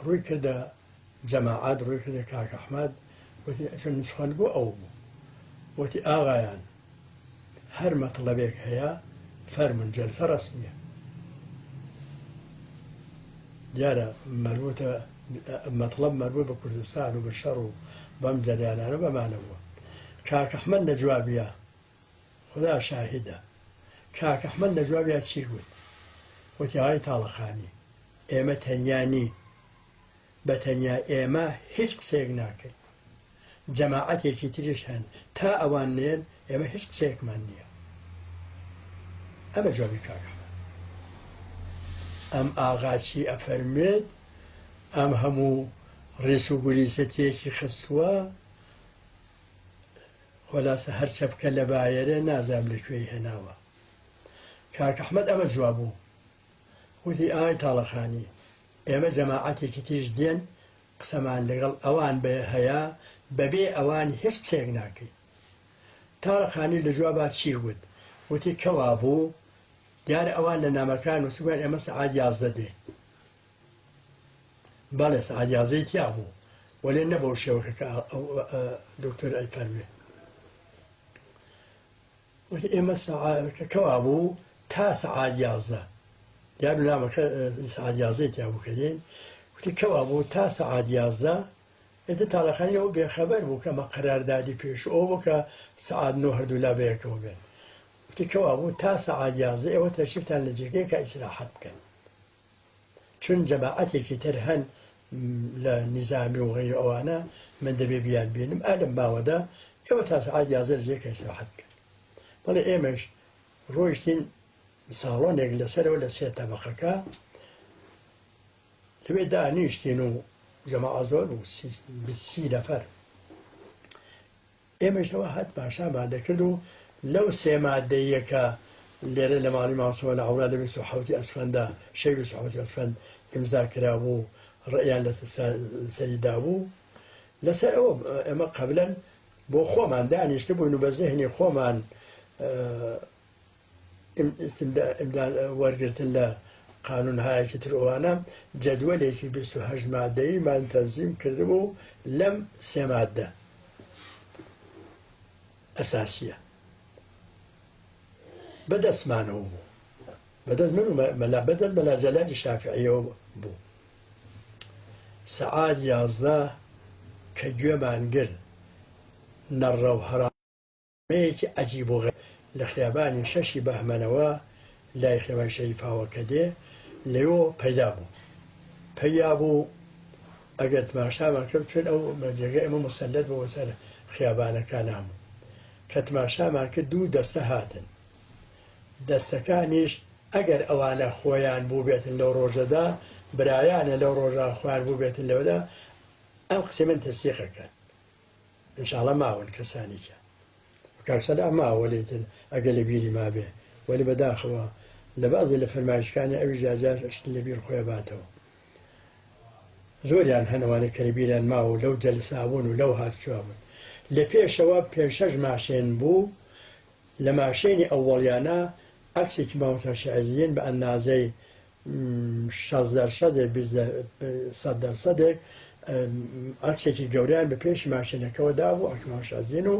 ڕووی کردە جەماعەت ڕووی کردە کاک ئەحمەد وتی چۆن نسخەند بۆ ئەو بوو وتی ئاغایان هەر مەطلەبێک هەیە فەرمون جەلسە ڕەسمیە دیارە مەربوطە مەطلب مربوط بە کوردستان و بە شەڕ و بەم جەریانانە بەمانە بووە کاک ئەحمەد نەجوابیە خدا شاهیدە کاک ئەحمەد نەجوابیە چی گوت وتی ئاوای تاڵەخانی ئێمە تەنیانی بە تەنیا ئێمە هیچ قسەیەک ناکەین جەماعەتێکی تریش هەن تا ئەوان نێن ئێمە هیچ قسەیەکمان نییە ئەمە جوابی کاک ئەحمەد ئەم ئاغاچی ئەفەرمێت ئەم هەموو ڕێس و گولیسەتێکی خستووە خۆلاسە هەر چەپکە لە بایەرە نازام لەکوێی هێناوە کاک ئەحمەد ئەمە جوابوو وتی ئاوای تاڵەخانی ئێمە جەماعەتێکی تریش دێن قسەمان لەگەڵ ئەوان هەیە بەبێ ئەوان هیچ قسەیەک ناکەین تاڵەخانی لە جوابات چی گوت وتی کەوا بوو دیارە ئەوان لە نامەکان وسوگویان ئێمە سەعات 11 دێن بەڵێ سەعات 11 تیا بوو وەلێ نەبەو شێوەکە کە دکتۆر ئەیفەرمێ وتی ئێمە کەوا بوو تا سەعات 11 دیار نامەکە سەعات 11 تیا بوو کە دێن وتی کەوا بوو تا سەعات 11 ئێتە تاڵەخانی ئەو بێخەبەر بوو کە مە قەراردادی پێش ئەو بوو کە سەعات 9 هەردوو لا بەیەکەوە بێن وتی کەوا بوو تا سەعات 11 ئێوە تەشریفتان لە جێگەی کە ئیسراحەت بکەن چون جەماعەتێکی تر هەن لە نظامی و غەیرە ئەوانە من دەبێ بیان بێنم ئالم باوەدا ئێوە تا سەعات 11 لە جێگەی کە ئیسراحەت بکەن بەڵێ ئێمەش ڕۆیشتین ساڵۆنێک لەسەرەوە لە 3 تەبەقەکە لەوێ دانیشتین و جەماعە زۆر و 30 نەفەر ئێمەشەوە هەت پاشامان دەکرد و لەو 3 مادەیە کە لێرە لە ماڵی ماسەوە لە عەورا 27 ئەسفەندە شەوی 27 ئەسفەند ئیمزا کرابوو ڕێیان لە سەریدا بوو لەسەر ئەوە ئێمە قەبلەن بۆ خۆمان دانیشتە بووین و بە زەهنی خۆمان وەرگرتن لە قانونهایەکی تر ئەوانە جەدوەلێکی 28 مادەییمان تەنزیم کردبوو لەم 3 مادە ئەساسیە بەدەستمانەوە بوو بەدەست بەلا جەلالی شافعیەوە بوو سەعات 11 کە گوێمان گرت نەڕە و هەرامەیەکی عەجیب و غەریب لە خیابانی 6 بەهمەنەوە لای خێوەی شەریفاوە کە دێ لەوێ پەیا بوو ئەگەر تماشامان کرد چون ئەو جێگە ئێمە مەسەلەت بۆ سەر خیابانەکان هەموو کە تماشامان کرد 2 دەستە هاتن دەستەکانیش ئەگەر ئەوانە خۆیان بوو بێتن لەو ڕۆژەدا برایانە لەو ڕۆژە خۆیان بوو بێتن لەوەدا ئەم قسەی من تەسدیقەکەن ئینشاڵڵا ماون کەسانیکە کاکسەدا ماوە لێتن ئەگەر لە بیری ما بێ وەلی بەداخەوە لە بازی لە فەرمایشەکانی ئەوی جاجار ئەشتن لە بیر خۆی باتەوە زۆریان هەنەوانە کە لە بیریان ماوە لەو جەلسابوون و لەو هاتوچوا بوون لە پێشەوە 5-6 ماشێن بوو لە ماشێنی ئەوەڵیانە عەکسێکی مامۆستا شیعەزیین بە ئەندازەی 60% عەکسێکی گەوریان بە پێشی ماشێنەکەەوە دابوو عەکسی مامۆستا شیعەزیین و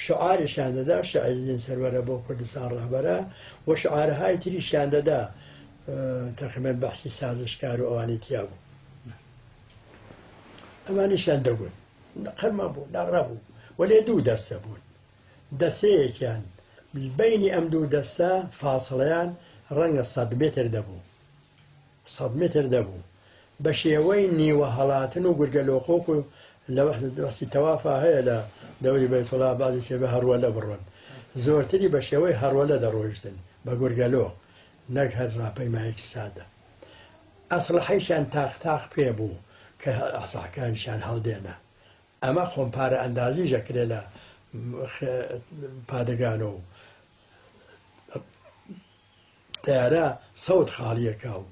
شعاریشان دەدا شیعەزیین سەروەرە بۆ کوردستان ڕەهبەرە و شعارەهای تریشیان دەدا تەقریبەن بەحسی سازشکار و ئەوانەی تیا بوو ئەمانیشیان دەگوت قەرمە بوو ناڕەبوو وەلێ 2 دەستە بوون دەستەیەکیان بینی ئەم دوو دەستە فاسڵەیان ڕەنگە 100 متر دەبوو 100 متر دەبوو بە شێوەی نیوە هەڵاتن و گورگەلۆقۆک و لە وەستی تەوافا هەیە لە دەوری بەیتوڵا بازی چێ بە هەروەلە بڕۆن زۆرتری بە شێوەی هەروەلە دەڕۆیشتن بە گورگەلۆ نەک هەر ڕاپەیمایەکی سادە ئەسلحەیشان تاق پێ بوو کە ئەساکانیشان هەڵدێنە ئەمە خۆمپارە ئەندازی ژەکرێ لە پادەگانە و تیارە سەوت خاڵیەکە و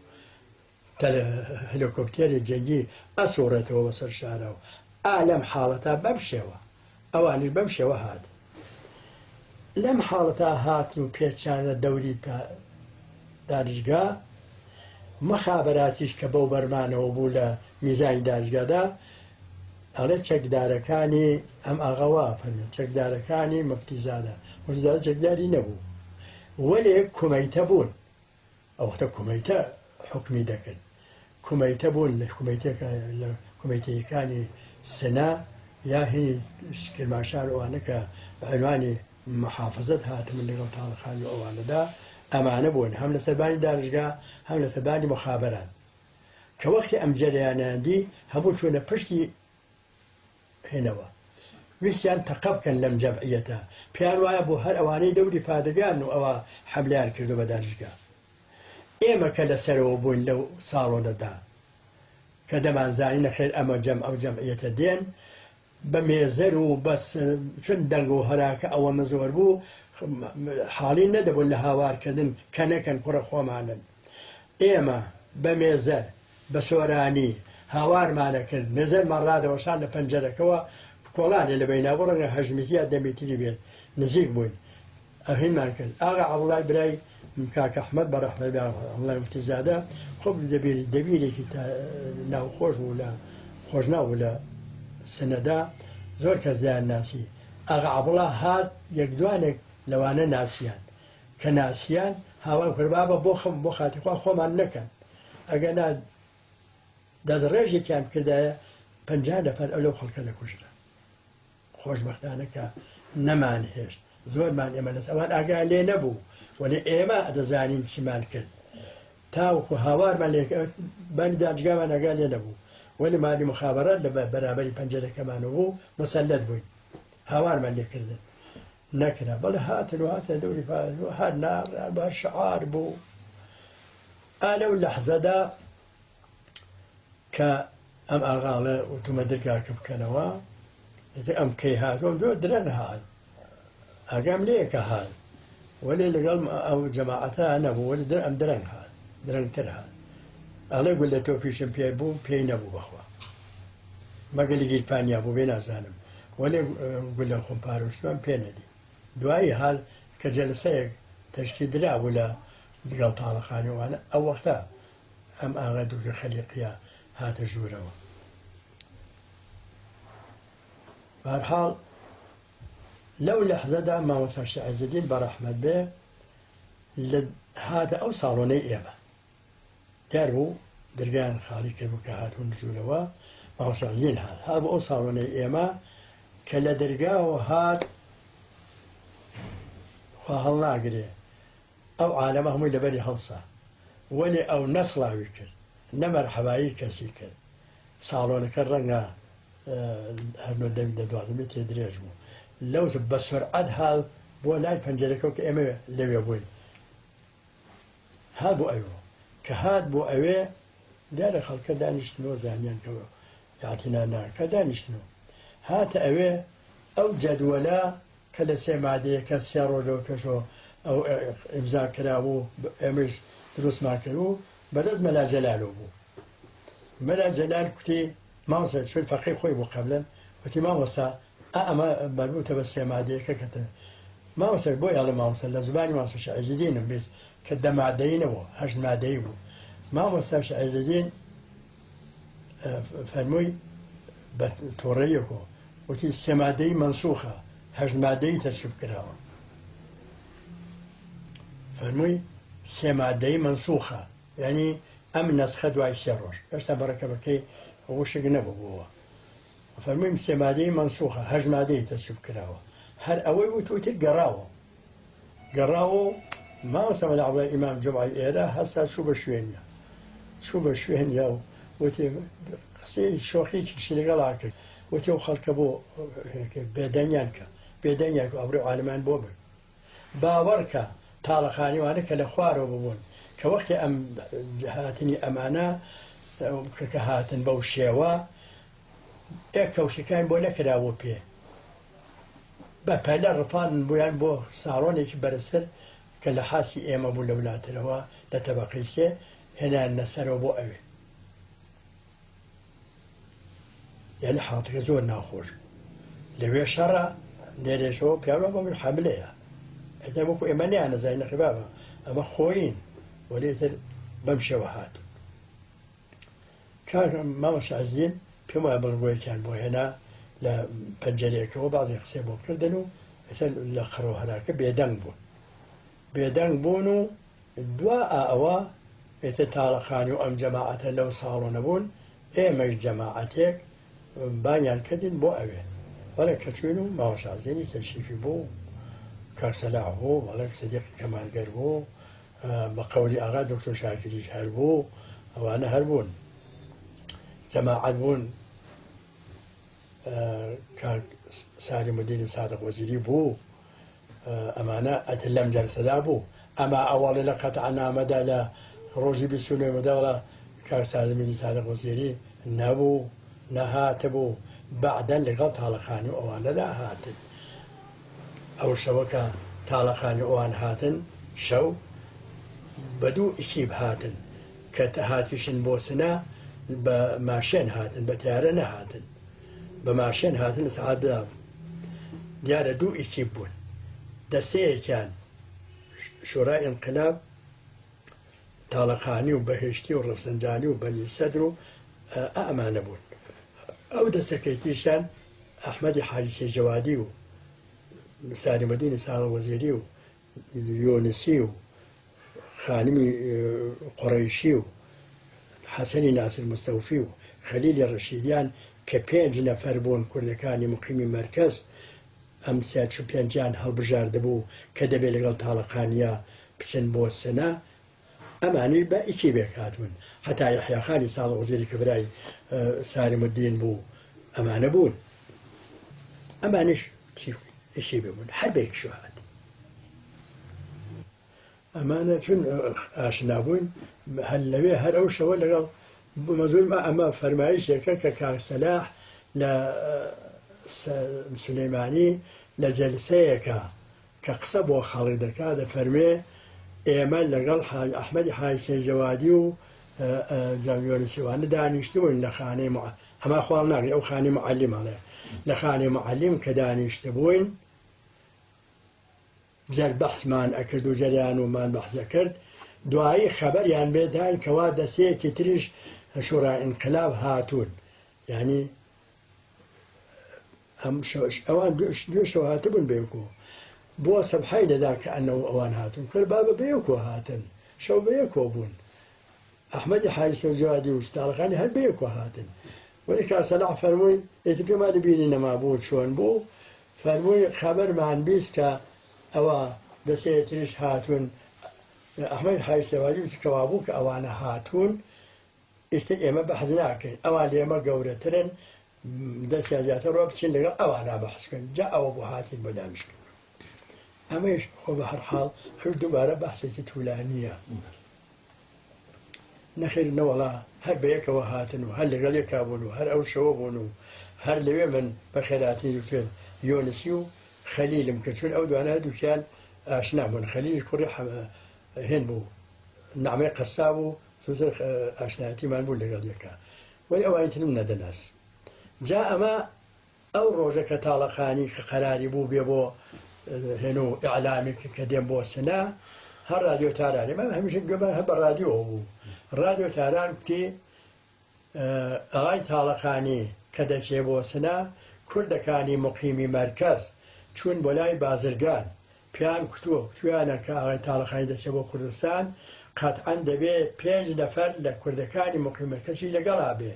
هەلیکۆپتێری جەنگی ئەسۆڕێتەوە بەسەر شارە و لەم حاڵەتا بەم شێوە ئەوانش بەم شێوە هات لەم حاڵەتا هاتن و پێچانە دەوری دانیشگا مەخابەراتیش کە بەو بەرمانەوە بوو لە میزانی دانیشگادا ئەڵێ چەکدارەکانی ئەم ئاغاوا فەرمێن چەکدارەکانی مەفتیزادە مەفتیزادە چەکداری نەبوو وەلێ کومەیتە بوون ئەوەختە کومەیتە حکمی دەکرد کومەیتە بوون لە کومەیتەیەکانی سنا یا هینی کرماشار ئەوانە کە بە عنوانی محافزەت هاتمن لەگەڵ تاڵەخانی ئەوانەدا ئەمانە بوون هەم لە سەربانی دانیشگا هەم لە سەربانی مخابەرات کە وەختی ئەم جەریانیاندی هەموو چوونە پشتی هێنەوە ویسیان تەقە بکەن لەم جەمعیەتە پیان وایە بۆ هەر ئەوانەی دەوری پادەگان و ئەوە حەملیان کردو بە دانیشگا ئێمە کە لەسەرەوە بووین لەو ساڵۆنەدا کە دەمانزانی نەخێر ئەمە ئەو جەمعیەتە دێن بە مێزەر و بەس چون دەنگ و هەراکە ئەوەمە زۆر بوو حاڵی نەدەبوون لە هاوارکردن کە نەکەن کوڕە خۆمانن ئێمە بە مێزەر بە سۆرانی هاوارمانە کرد نزەرمان ڕادەوەشان لە پەنجەرەکەەوە کۆڵانێ لە بەیناوە ڕەنگە 8 متر 10 متری بێت نزیک بووین ئەهینمان کرد ئاغا عەوڵای برای کاک ئەحمەد بە ڕەحمەت ئەڵڵای مفتیزادە خۆ دەبیرێکی ناوخۆش بوو لە خۆشناو لە سنەدا زۆر کەس دایان ناسی ئاغا عەوڵا هات یەک دوانێک لەوانە ناسیان کە ناسیان هاوار کرد بابە بۆ خاتیخوا خۆمان نەکەن ئەگەنا دەستڕێژێکیان کردایە 50 نەفەر ئەو خەڵکە دەکوژرا خۆشبەختانە کە نەمان هێشت زۆرمان ئێمە لەس ئەوان ئاگایان لێ نەبوو وەلی ئێمە دەزانین چیمان کرد تاوەکو هاوارمان لێ بانی دانیشگامان ئاگا لێ نەبوو وەلی مالی مخابەرات لە بەرابەری پەنجەرەکەمانەوە بوو مەسەلەت بووین هاوارمان لێکردن نەکرا بەڵێ هاتن و هاتە دەوری هەر ناڕ بە شعار بوو لەو لەحزەدا کە ئەم ئاغاڵە ئۆتۆمە دەرگاکە بکەنەوە ئەم کەی هاتۆم زۆر درەنگ هات ئاگام لێیەکە هات وەلێ لەگەڵ ئەو جەماعەتە نەبوو وەلی ئەم درەنگ هات درەنگتر هات ئەڵێ گول لە تۆپیشم پێ بوو پێی نەبوو بەخوا مەگەلی گیرپانیا بوو بێ نازانم وەلێ گول لە خۆم پارۆشتوان پێ نەدی دوایی حال کە جەلسەیەک تەشتی درابوو لە لەگەڵ تاڵەخانەوانە ئەو وەختە ئەم ئاغا دووکە خەلیقیە هاتە ژوورەوە بەهەرحاڵ لەو لەحزەدا مامۆستا عەزیزەدین بە ڕەحمەت بێ هاتە ئەو ساڵۆنەی ئێمە دیار بوو دەرگایان خاڵی کرد بوو کە هاتوون ژوورەوە مامۆستا عەزیزەدین هات بۆ ئەو ساڵۆنەی ئێمە کە لە دەرگاوە هات خوا هەڵناگرێ ئەو عالەمە هەمووی لەبەری هەڵسا وەلی ئەو نەسڵاوی کرد نەمەرحەبایی کەسی کرد ساڵۆنەکە ڕەنگە هەرنۆ 12 متر درێژ بوو لەو بە سورعەت هاڵ بۆ لای پەنجەرەکەەوە کە ئێمە لەوێ بووین هات بۆ ئەوێ کە هات بۆ ئەوێ دیارە خەڵکە دانیشتنەوە زانیان کەەوە یاعتینا ناکە دانیشتنەوە هاتە ئەوێ ئەو جەدوەلە کە لە سێ مادەیەکە 3 ڕۆژەوە پێشەوە ئەو ئیمزا کرابوو ئێمەش دروستمان کرد و بەدەست مەلا جەلالەوە بوو مەلا جەلال کوتی مامۆستا چۆن فەقەی خۆی بوو قەبلەن وتی مامۆستا ئەمە بەربووتە بە سێ مادەیەکە کەتە مامۆستا بۆی ئەڵێ مامۆستا لە زمانی مامۆستا عەزیزەدینم بیست کە 10 مادەیی نەبوو 8 مادەیی بوو مامۆستا عەزیزەدین فەرمووی بە تۆڕەیەکەوە وتی 3 مادەیی مەنسوخە 8 مادەیی تەسویب کراوە فەرمووی 3 مادەیی مەنسوخە یعنی ئەم نەسخە دوای 3 ڕۆژ هێشتا بەڕێکەبەکەی وشک نەبوو بووە فەرمووی 3 مادەیی مەنسوخە 8 مادەیی تەسویب کراوە هەر ئەوەی وتوتی گەڕاوە ماوەسەمە لە عەبدوڵای ئیمام جومعەی ئێرە هەستا چوو بە شوێنیە و وتی قسەی شۆخێکیشی لەگەڵا کرد وتی ئەو خەڵکە بۆ بێدەنگیان کە ئەوڕێ عالمان بۆ بن باوەڕکە تاڵەخانیوانە کە لە خوارەوە ببوون کە وەختی ئەم هاتنی ئەمانە کە هاتن بەو شێوە کەوشەکان بۆ نەکراوە پێ بە پەلە ڕفان بوویان بۆ ساڵۆنێکی بەرزتر کە لە حاسی ئێمە بوو لە وڵاتەوە لە تەبەقەی سێ هێنان نەسەرەوە بۆ ئەوێ یعنی حاڵەتەکە زۆر ناخۆش لەوێ شەڕە لێرێشەوە پیاوە بە من حەملەیە ئەدە وەکو ئێمە نیانەزای نەخبابە ئەمە خۆین وەلێتر بەم شێوە هات کاک مامە شازدین پێم وایە بڵگۆیەکیان بۆ هێنا لە پەنجەرەیەکەوە بازی قسێ بۆ بکردن و لە قەڕەوە هەراکە بێدەنگ بوون و دوا ئەوە ئێتر تاڵەخانی و ئەم جەماعەتە لەو ساڵۆ نەبوون ئێمەش جەماعەتێک بانیان کردین بۆ ئەوێ بەڵێ کەچوین و ماوە شازدێنی تەشریفی بوو کاک سەلاح بوو بەڵێ سەدیق کەمالگەر بوو بە قەولی ئاغا دکتۆر شاکریش هەر بوو ئەوانە هەر بوون جەماعەت بوون کاک ساری مدینی سادق وەزیری بوو ئەمانە ئەتر لەم جەلسەدا بوو ئەما ئەوەڵێ لە قەتعنامەدا لە ڕۆژی 29 کاک ساری مدینی سادق وەزیری نەبوو نەهاتبوو بەعدەن لەگەڵ تاڵەخانی و ئەوانەدا هاتن ئەو شەوەکە تاڵەخانی ئەوان هاتن شەو بە دوو ئیکیب هاتن کە هاتیشن بۆ سنە بە ماشێن هاتن بە تیارە نەهاتن بە ماشێن هاتن لە سەعات بدا دیارە دوو ئیکیب بوون دەستەیەکیان شورای ئینقلاب تاڵەخانی و بەهێشتی و ڕەفسەنجانی و بەنی سەدر و ئەمانە بوون ئەو دەستەکەیتیشان ئەحمەدی حاجی سێجەوادی و ساری مەدینی ساڵە وەزیری و یۆنسی و خانمی قوڕەیشی و حەسەنی ناسر مستەوفی و خەلیلی ڕەشیدیان کە 5 نەفەر بوون کوردەکانی مقیمی مەرکەز ئەم 35 هەڵبژاردەبوو کە دەبێت لەگەڵ تاڵەخانیە بچن بۆ سنە ئەمانی بە ئیکیبێک هاتوون هەتا یەحیاخانی ساڵە وەزیری کە برای ساری مدین بوو ئەمانە بوون ئەمانش ئیکیبێ بوون هەر بەیەکشو هات ئەمانە چون ئاشنا بووین هەر لەوێ هەر ئەو شەوە لەگەڵ مەزوور ئەمە فەرمایشێکە کە کاک سەلاح لە سولەیمانی لە جەلسەیەکە کە قسە بۆ خەڵک دەکات دەفەرمێ ئێمە لەگەڵ ئەحمەدی حاجی سێجەوادی و جەمیۆنسیوانە دانیشتبووین لە خانەی ئەمە خواڵ ناگرێت ئەو خانەی معەلیمەڵێ لە خانەی معەلیم کە دانیشتبووین جەر بەحسمان ئەکرد و جەریان ومان بەحزە کرد دوایی خەبەریان بێدان کەوا دەستەیەکی تریش شورای ئینقلاب هاتوون یعنی ئەوان دوێ شەو هاتبوون بێوکۆ بۆ سەبحەی دەدا کە ئەنەوە ئەوان هاتون کرد بابە بەیەکۆ هاتن شەو بەیەکۆ بوون ئەحمەدی حاجی سێجەوادی و تاڵەخانی هەر بەیەکۆ هاتن وەلی کاک سەلاح فەرمووی ئێتر پێمان بینی نەما بۆ چۆن بوو فەرمووی خەبەرمان بیست کە ئەوە دەستەیە تریش هاتوون ئەحمەدی حاجی سێجەوادی وتی کەوا بوو کە ئەوانە هاتوون ئێستا ئێمە بەحث ناکەین ئەوان لێمە گەورەترن دەستیان زیاتر ڕۆ بچین لەگەڵ ئەوانە بەحثکەن جا ئەوە بۆ هاتین بۆ دامشکن ئەمەش خۆ بە هەر حاڵ هەر دووبارە بەحسێکی توولانیە نەخێر نەوەڵا هەر بەیەکەوە هاتن و هەر لەگەڵ یەکا بوون و هەر ئەو شەوە بوون و هەر لەوێ من بە خێراتنی دوکتێن یۆنسی و خەلیلم کە چون ئەو دوانە هەردووکیان ئاشنا بوون خەلیلی کوڕی هێن بوو نەعمەی قەساب و زووتر ئاشنایەتیمان بوو لەگەڵ یەکا وەلی ئەوانیترم نەدەناس جا ئەمە ئەو ڕۆژە کە تاڵەخانی کە قەراری بوو بێ بۆ هێن و ئیعلامی کە دێم بۆ سنە هەر رادیۆ تارانی من هەمیشە گوێبە هەر بە رادیۆ بوو رادیۆ تاران وتی ئەغای تاڵەخانی کە دەچێ بۆ سنە کوردەکانی مقیمی مەرکەز چوون بۆ لای بازرگان پیان کوتویانە کە ئاغای تاڵەخانی دەچێ بۆ کوردستان قەتعەن دەبێت 5 نەفەر لە کوردەکانی مقیم مەرکەزی لەگەڵا بێ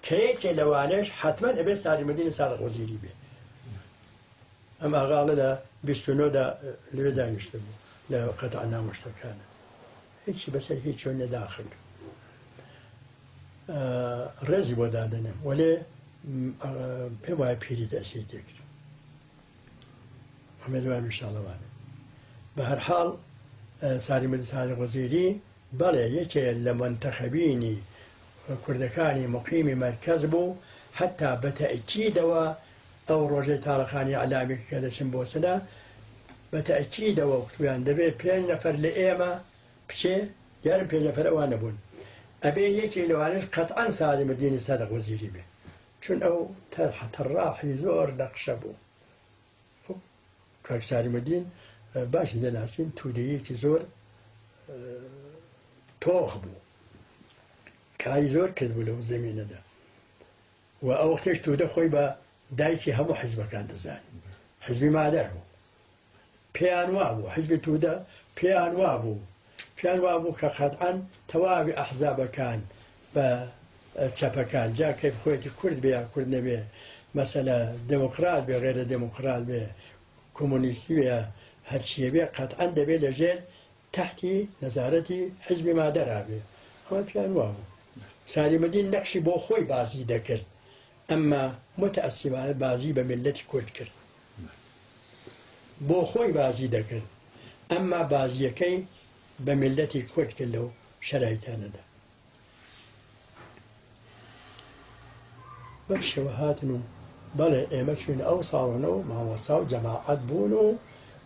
کە یەکێ لەوانەش حتمەن ئەبێ ساری مەدینی سادق وەزیری بێ ئەم ئاغاڵە لە 29دا لێ دانیشتە بوو لە قەتع نامۆشتەکانە هیچی بەسەر هیچ چۆن نەداخک ڕێزی بۆ دادەنێم وەلێ پێم وایە پیری دەسی تێکرد ئەمێدوان ویشاڵەوانە بە هەر حاڵ ساری مەدرسانی وەزیری بەڵێ یەکێ لە منتەخەبینی کوردەکانی مقیمی مەرکەز بوو حتا بە تەئکیدەوە ئەو ڕۆژەی تاڵەخانی عەلامی کە دەچن بۆ سنە بە تەئکیدەوە وتویان دەبێت 5 نەفەر لە ئێمە بچێ دیارم 5 نەفەر ئەوان نەبوون ئەبێ یەکێک لەوانش قەتعەن سالمەدینی سادق وەزیری بێ چون ئەو تەڕاحی زۆر نەقشە بوو کاک سالمەدین باشی دەناسین تودەیەکی زۆر تۆخ بوو کاری زۆر کرد بوو لەو زەمینەدا و ئەو وەختێش تودە خۆی بە دایکی هەموو حیزبەکان دەزانی حیزبی مادەر بوو پێیان وا بوو حیزبی تودە پێیان وا بوو کە قەتعەن تەواوی ئەحزابەکان بە چەپەکان جا کەیف خۆیەتی کورد بێ یا کورد نەبێ مەسەلە دموکرات بێ غێرە دموکرات بێ کۆمۆنیستی بێ هەرچیە بێ قەتعەن دەبێت لەژێر تحتی نەزارەتی حیزبی مادەرا بێ ئەوە پێیان وا بوو سالمەدین نەقشی بۆ خۆی بازی دەکرد ئەمما متەئەسفانە بازی بە میلەتی کورد کرد بۆ خۆی بازی دەکرد ئەمما بازیەکەی بە میلەتی کورد کرد لەو شەرایتانەدا بەم شێوە هاتن و بەڵێ ئێمە چوین ئەو ساڵانە و مامۆستا و جەماعەت بوون و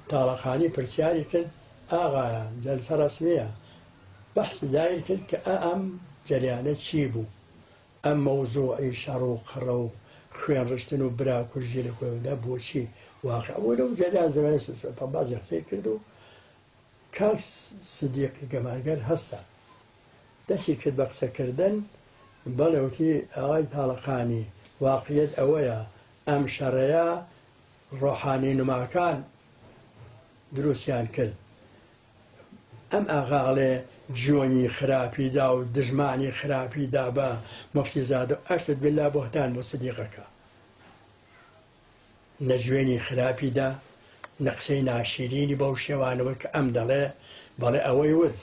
تاڵەخانی پرسیاری کرد ئاغایە جەلسە ڕەسمییە بەحسی دایر کرد کە ئەم جەریانە چی بوو ئەم مەوزوعی شەڕ و قڕە و خوێن ڕشتن و برا کوژی لە خۆیدا بۆچی واقع بوو لەو جەریان زەمانی بازی قسەی کرد و کاک سدیقی گەمارگەر هەستا دەستی کرد بە قسەکردن بەڵێوتی ئاوای تاڵەخانی واقعیت ئەوەیە ئەم شەڕەیە ڕۆحانی نماکان دروستیان کرد ئەم ئاغاڵێ جوۆنی خراپیدا و دژمانی خراپیدا بە مەفتیزادە ئەشت بلا بۆهتان بۆ سدیقەکە نەجوێنی خراپیدا نەقسەی ناشیرینی بەو شێوانەوە کە ئەم دەڵێ بەڵێ ئەوەی ود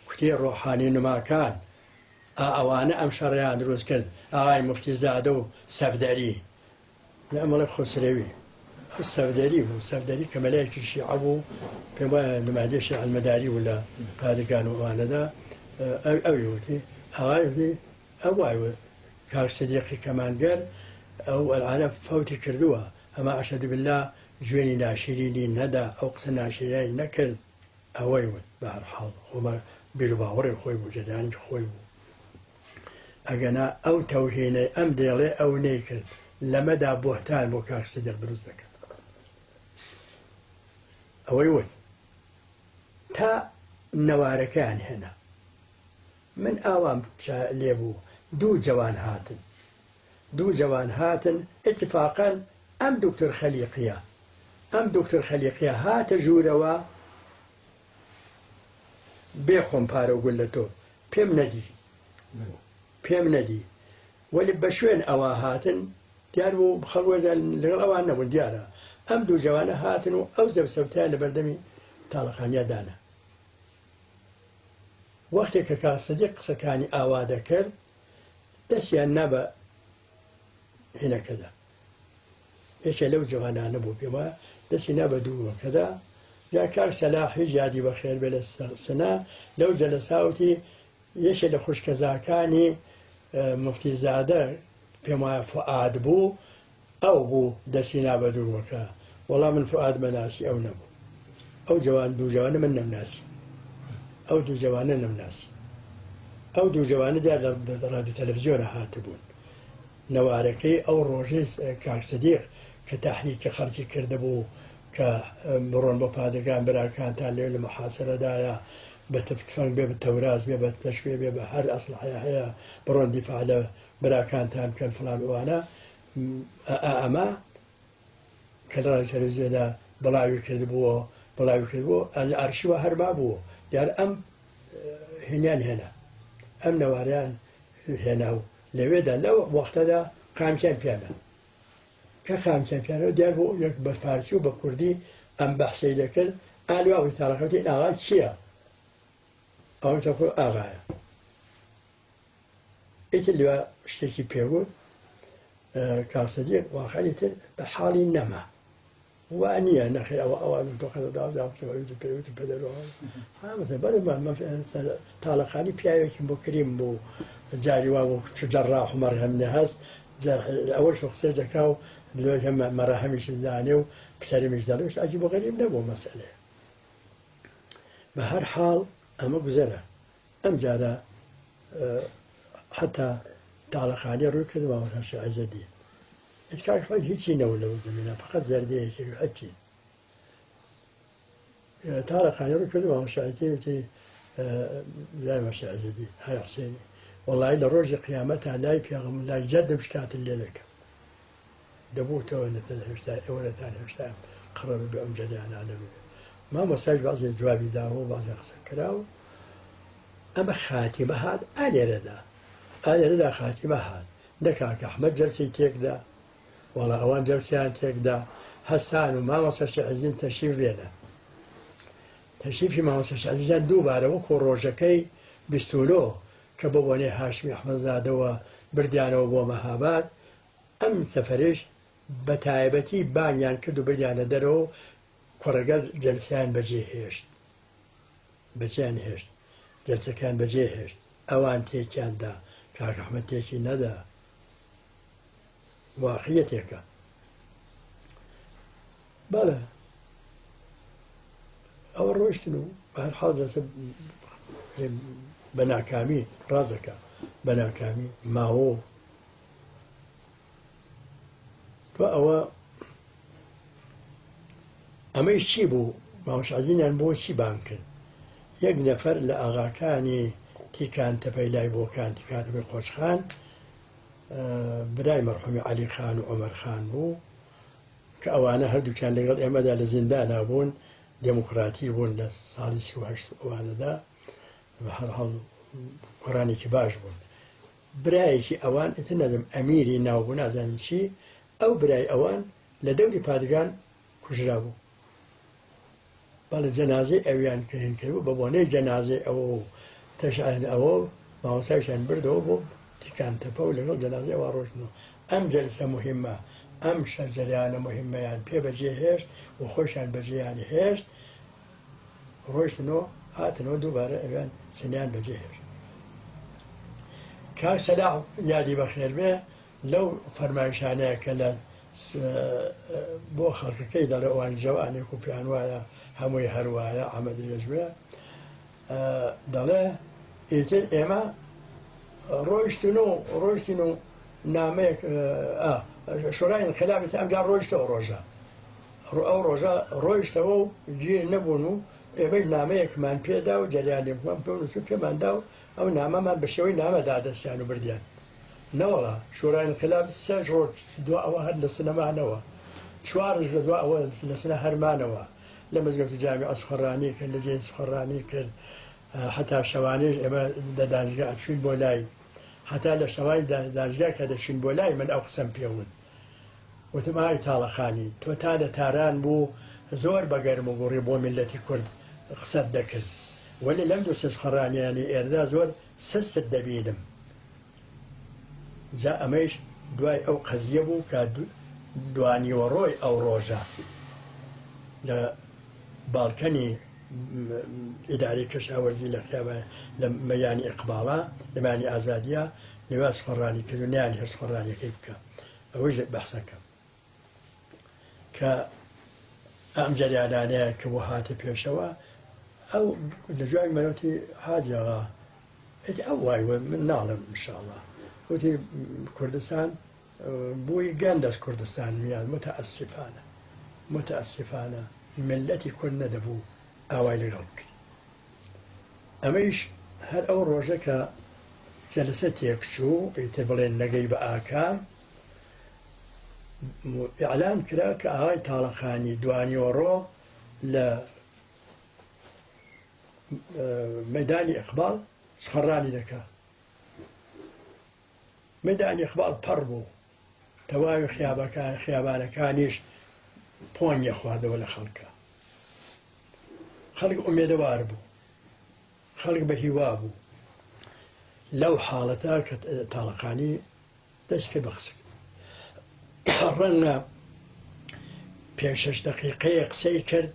کوتێ ڕۆحانی نماکان ئەوانە ئەم شەڕیان دروست کرد ئاوای مفتیزادە و سەفدەری نەمەڵێ خسرەوی سەفدەری بوو سەفدەری کە مەلایەکی شیعە بوو پێم وایە نمادێشی ئەلمەداری و لە پادگان و ئەوانەدا ئەوی وتی ئاوای ئەو وایوە کاک سدیقی کەمانگەر ئەو ئەلعانە فەوتی کردووە ئەمە ئەشهد بالله جوێنی ناشیرینی نەدا ئەو قسە ناشیرینی نەکرد ئەوەی وت بە هەر حاڵ خۆمە بیر و باوەڕی خۆی بوو جەریانی خۆی بوو ئەگەنا ئەو تەوهینەی ئەم دێڵێ ئەو نەیکرد لەمەدا بۆهتان بۆ کاک سدیق دروست دەکرد ئەوەی وت تا نەوارەکەیان هێنا من ئاوام لێبوو دوو جەوان هاتن اتفاقا ئەم دکتۆر خەلیقیە هاتە ژوورەوە بێخۆم پارە و گول لە تۆ پێم نەدی وەلی بە شوێن ئەوە هاتن دیار بوو خەڵوەزان لەگەڵ ئەوان نەبوون دیارە ئەم دوو جوانە هاتن و ئەو زەوسەوتیان لە بەردەمی تاڵەخانیادانە وەختێک کە کاک سدیق قسەکانی ئاوا دەکرد دەستیان نەبە هێنەکەدا یەکێ لەو جوانانە بوو پێم وایە دەستی نەبە دووەکەدا جا کاک سەلاحی جادی بەخێر بێ لە سنا لەو جەلەساوتی یەکێ لە خوشکەزاکانی مفتیزادە پێم وایە فوعاد بوو ئەو بوو دەستی نابە دووەکە وەڵام من فوعاد بەناسی ئەو نەبوو ئەو دوو جوانە من نەمناسی ئەو دوو جوانە دیار لە ڕادیۆ تەلەڤیزیۆنە هاتبوون نەوارەکەی ئەو ڕۆژەی کاک سدیق کە تەحریکی خەڵکی کردبوو کە بڕۆن بۆ پادەگان براکانتان لێ لە محاسەرەدایە بە تفنگ بێ بە تەوراز بێ بە تەشوێ بێ بە هەر ئەسلحەیە هەیە بڕۆن دیفاع لە براکانتان بکەن فڵان ئەوانە ئەمە کە لە ڕادیۆ تەلەڤیزیۆنە بڵاوی کردبووە لە ئارشیوە هەرما بووە دیار ئەم هێنیان هێنا ئەم نەواریان هێنا و لەوێدا لەو وەختەدا قامکیان پیانە کە خامچەپیانەوە دیار بۆ یەک بە فارسی و بە کوردی ئەم بەحسەی دەکرد ئالواوی تاڵەکەوتی ئاغا چییە؟ ئەوەی تەخۆ ئاغایە. ئیتر لێوە شتێکی پێبوو کاکسەدیق واقعی تر بە حاڵی نەما وانە نەخێ ئەوان پێوت پێدەرەوە تاڵەخانی پیاوێکی بۆ کریم بوو جاری وا بۆ جەڕاح و مەرهەمنە هەست ئەوەش قسە دەکا و مەراهەمیش دانێ و پسەریمیش دەڵێش ئاجی بۆ غەریب نەبوو مەسئلەیە. بە هەر حاڵ ئەمە گوزەرە ئەم جارە حتا تاڵەخانی ڕووی کردەوە وەتاشی عەزەدی کاکحمەد هیچی نەوە لەو زمینە فقط زەردەیەکی هەچی تاڵەخانی ڕووی کردەوە شایەتی وتی لای مەشی عەزەدی های حسێنی وەڵڵاهی لە ڕۆژی قیامەتە لای پێغەمبەر لای جەدم شکاتت لێ دەکەم دەبووتەوە هێشتا ئێوە لەتان هێشتا قڕە بێ ئەم جەریانە نەبێ مامۆستاش بەعزێ جوابی داوە و بەعزێ قسە کراوە ئەمە خاتیمە هات ئالێرەدا خاتیمە هات نەکاک ئەحمەد جەلسەی تێکدا وەڵا ئەوان جەلسیان تێکدا هەستان و مامۆستا شێخ عەزیزین تەشریف بێنە تەشریفی مامۆستا شێخ عەزیزیان دووبارە وەکو ڕۆژەکەی بیستولۆ کە بۆ بۆنێ هاشمی ئەحمەدزادەوە بردیانەوە بۆ مەهاباد ئەم سەفەرش بە تایبەتی بانیان کرد و بردیانە دەرەوە کوڕەگەل جەلسیان بەجێ هێشت بەجێیان هێشت جەلسەکان بەجێ هێشت ئەوان تێکیاندا کاک ئەحمەد تێکی نەدا واقعیەتێکە بەڵێ ئەوە ڕۆیشتن و بە هەر حاڵ جەلسە بە ناکامی ڕازەکە بە ناکامی ماوە تۆ ئەوە ئەمەش چی بوو مامۆستا عەزیزیان بۆ چی بان کرد یەک نەفەر لە ئاغاکانی تیکان تەپەی لای بۆکان تیکان تەپەی قۆچخان برای مەرحومی عەلی خان و عومەر خان بوو کە ئەوانە هەردووکیان لەگەڵ ئێمەدا لە زیندانا بوون دموکراتی بوون لە ساڵی 38 ئەوانەدا بە هەر هەڵ کوڕانێکی باش بوون برایەکی ئەوان ئیتر نەدەم ئەمیری ناوبوو نازانین چی ئەو برای ئەوان لە دەوری پادگان کوژرا بوو بەڵێ جەنازەی ئەویان کردین کردبوو بە بۆنەی جەنازەی ئەوە و تەشعین ئەوە مامۆستایشیان بردەوە بۆ تیکان تەپە و لەگەڵ جەنازەی ئەوە ڕۆژنەوە ئەم جەلسە مهمە ئەم جەریانە مهمەیان پێ بەجێ هێشت و خۆشیان بەجێیان هێشت ڕۆیشتنەوە هاتنەوە دووبارە ئەویان سنیان بەجێ هێشت کاک سەلاح یادی بەخێر بێ لەو فەرمایشانەیە کە لە بۆ خەڵکەکەی دەڵێ ئەوان جەوانێک و پێیان وایە هەمووی هەروایە ئەحمەدی لەژوێ دەڵێ ئیتر ئێمە ڕۆیشتین و نامەیەک شورای انقلابی ئەمجار ڕۆیشتەوە ڕۆژە ئەو ڕۆژە ڕۆیشتەوە و گیر نەبوون و ئێمەی نامەیەکمان پێدا و جەریانێکمان پێماندا و ئەو نامەمان بە شێوەی نامەدا دەستیان و بردیان نەوەڵا شورای انقلاب 3 ڕۆژ دو ئەوە هەر لە سنەمانەوە 4 لە دو ئەوە لە سنە هەرمانەوە لە مزگەوتی جامی ئەسخەڕانی کرد لە جێی سخەڕانی کرد حتا شەوانێژ ئێمە لە دانشگا ئەچوین بۆ لای حتا لە شەوانی دانشگا کە دەچین بۆ لای من ئەو قسەم پێون وتم ئای تاڵەخانی تۆ تا لە تاران بوو زۆر بەگەرم و گوڕی بۆ میلەتی کورد قسەت دەکرد وەلی لەم دوو سخەڕانیانی ئێردا زۆر سستت دەبینم جا ئەمەش دوای ئەو قەزیە بوو کە دوانیوە ڕۆی ئەو ڕۆژە لە باڵکەنی ئیداری کەشاوەرزی لە خیابان لە مەیانی ئیقباڵە لە مەیانی ئازادیە لێوا سخەڕانی کرد و نیانی هەر سخەڕانیەکەی بکە ئەوەش بەحسەکەم کە ئەم جەریانانەیە کە بۆ هاتە پێشەوە ئەو لە جوای مەرەوتی حاجەڵا ئەو وای من ناڵم ئینشاءڵڵا وتی کوردستان بووی گەندەست کوردستان میان متەئەسفانە ملەتی کورد نەدەبوو ئاوای لەگەڵ بکرد ئەمەیش هەر ئەو ڕۆژە کە جەلسە تێکچوو ئیتر بڵێن نەگەی بە ئاکام ئیعلان کرا کە ئاغای تاڵەخانی دوانیوەڕۆ لە مەیدانی ئیقباڵ سخەڕانی دەکات مەیدانی ئیقباڵ پەڕ بوو تەواوی خیابانەکانیش پۆنیە خواردەوە لە خەڵکە. خەڵک ئومێدەوار بوو، خەڵک بە هیوا بوو. لەو حاڵەتە کە تاڵەقانی دەست کرد بە قسە. ڕەنگە 5-6 دقیقەیە قسەی کرد،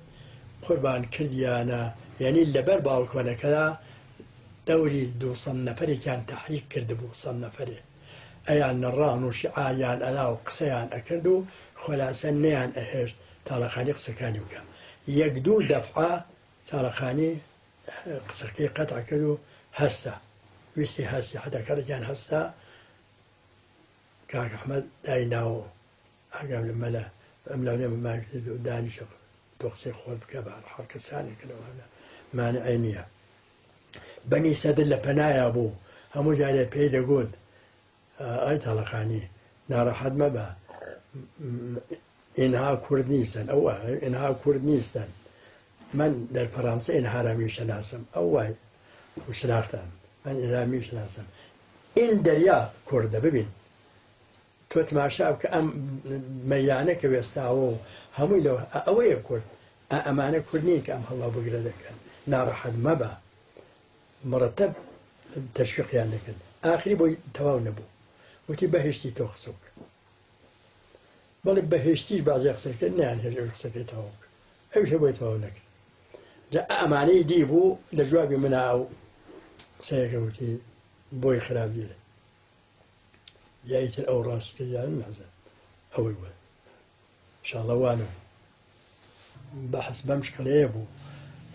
قوربان کردیانە، یعنی لەبەر باڵکۆنەکەدا دەوری 200 نەفەرێکیان تەحریک کردبوو، 100 نەفەرێ ئەیان نەڕان و شیعاریان ئەلا و قسەیان ئەکرد و خۆلاسە نەیان ئەهێشت تاڵەقانی قسەکانی بکە. 1-2 دەفعە تاڵەقانی قسەکەی قەتع کرد و هەستە، ویستی هەستی حتا کەڕێکیان هەستا. کاک ئەحمەد دایناوە ئاگام لە مەلە ئەم لاونێ ماکرد و دانیشە تۆ قسەی خۆت بکە بە هەر کەسانی کردەوە مانعی نییە. بەنی سەدر لە پەنایە بوو، هەموو جارێ پێی دەگوت ئای تاڵەقانی ناڕەحەت مەبە، ئینها کورد نیستن، ئەوە ئینها کورد نیستن، من در فەڕەنسا ئینها را میشناسم، ئەوە شناختم، من ئینها میشناسم. ئین دەریا کوردە، ببین تۆ تماشا بکە ئەم مەیدانە کە وێستاوە و هەمووی لەوە ئەوەیە کورد، ئەمانە کورد نین کە ئەم هەڵا بگرە دەکەن. ناڕەحەت مەبە، مرتب تەشویقیان دەکرد. ئاخری بۆی تەواو نەبوو، وتی بەهێشتی تۆ قسە بکە. بەڵێ بەهێشتیش بازێ قسەکرد نیان هێژ قسەکەی تەواو کرد، ئەویشە بۆی تەواو نەکرد. جا ئەمانەی دی بوو لە جوابی منە ئەو قسەیەکە وتی بۆی خراپ دیرە. جاییتر ئەو ڕاستکردیان نازانم ئەوەی وە ئینشاڵڵا وانەوە بەحس بەم شکلەیە بوو.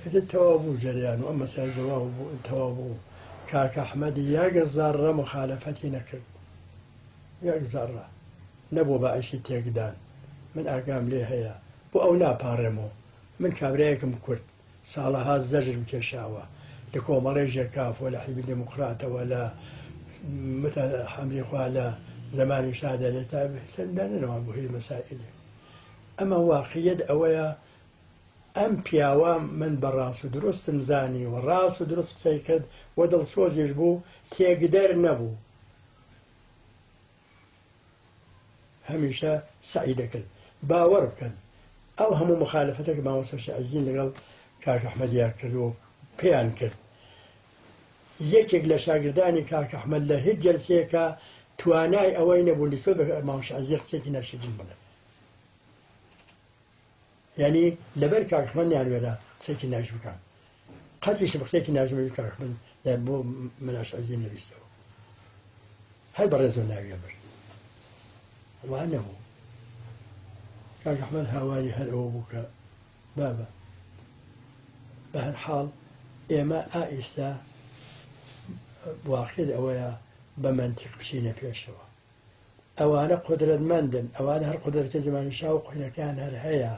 هێتر تەواو بوو جەریان و ئەم مەسایل تەواو بوو. کاک ئەحمەدی یەک زەڕە مخالەفەتی نەکرد، یەک زەڕە نەبوو باعیسی تێکدان. من ئاگام لێ هەیە، بۆ ئەو ناپارڕێمەوە. من کابرایەکم کورد ساڵەها زەژر بکێشاوە لە کۆمەڵێ ژێکافۆ لە حیزبی دموکراتەوە لە حەمدی خوا لە زمانی شادە لێ تا سەردانەوە بۆ هیچ مەسائلێ. ئەمە واقعیت ئەوەیە ئەم پیاوە من بە ڕاست و دروستم زانی و ڕاست و دروست قسەی کرد و دڵسۆزیش بوو، تێکدەر نەبوو، هەمیشە سعی دەکرد. باوەڕ بکەن ئەو هەموو مخالەفەتێک مامۆستا شێعەزین لەگەڵ کاک ئەحمەدیان کرد و پێیان کرد. یەکێک لە شاگردانی کاک ئەحمەد لە هیچ جەلسەیەکە توانای ئەوەی نەبوو نسبەت بە مام شێعەزی قسێکی ناشرین بڵێ، یعنی لەبەر کاک ئەحمەد نیانوێرە قسێکی ناش بکەن، قەتیشم قسێکی ناش بکەن کاک ئەحمەد بۆ منە شێعەزیم نەویستەوە، هەر بەڕێزەوە ناویە بەر وا نەبوو. کاک ئەحمەد هاواری هەر ئەوە بوو کە بابە بە هەر حاڵ ئێمە ئائیستا واقعیت ئەوەیە بە مەنتیق بچینە پێشەوە. ئەوانە قودرەتمەندن، ئەوانە هەر قودرەتی زمانی شاو و قوینەکان هەر هەیە،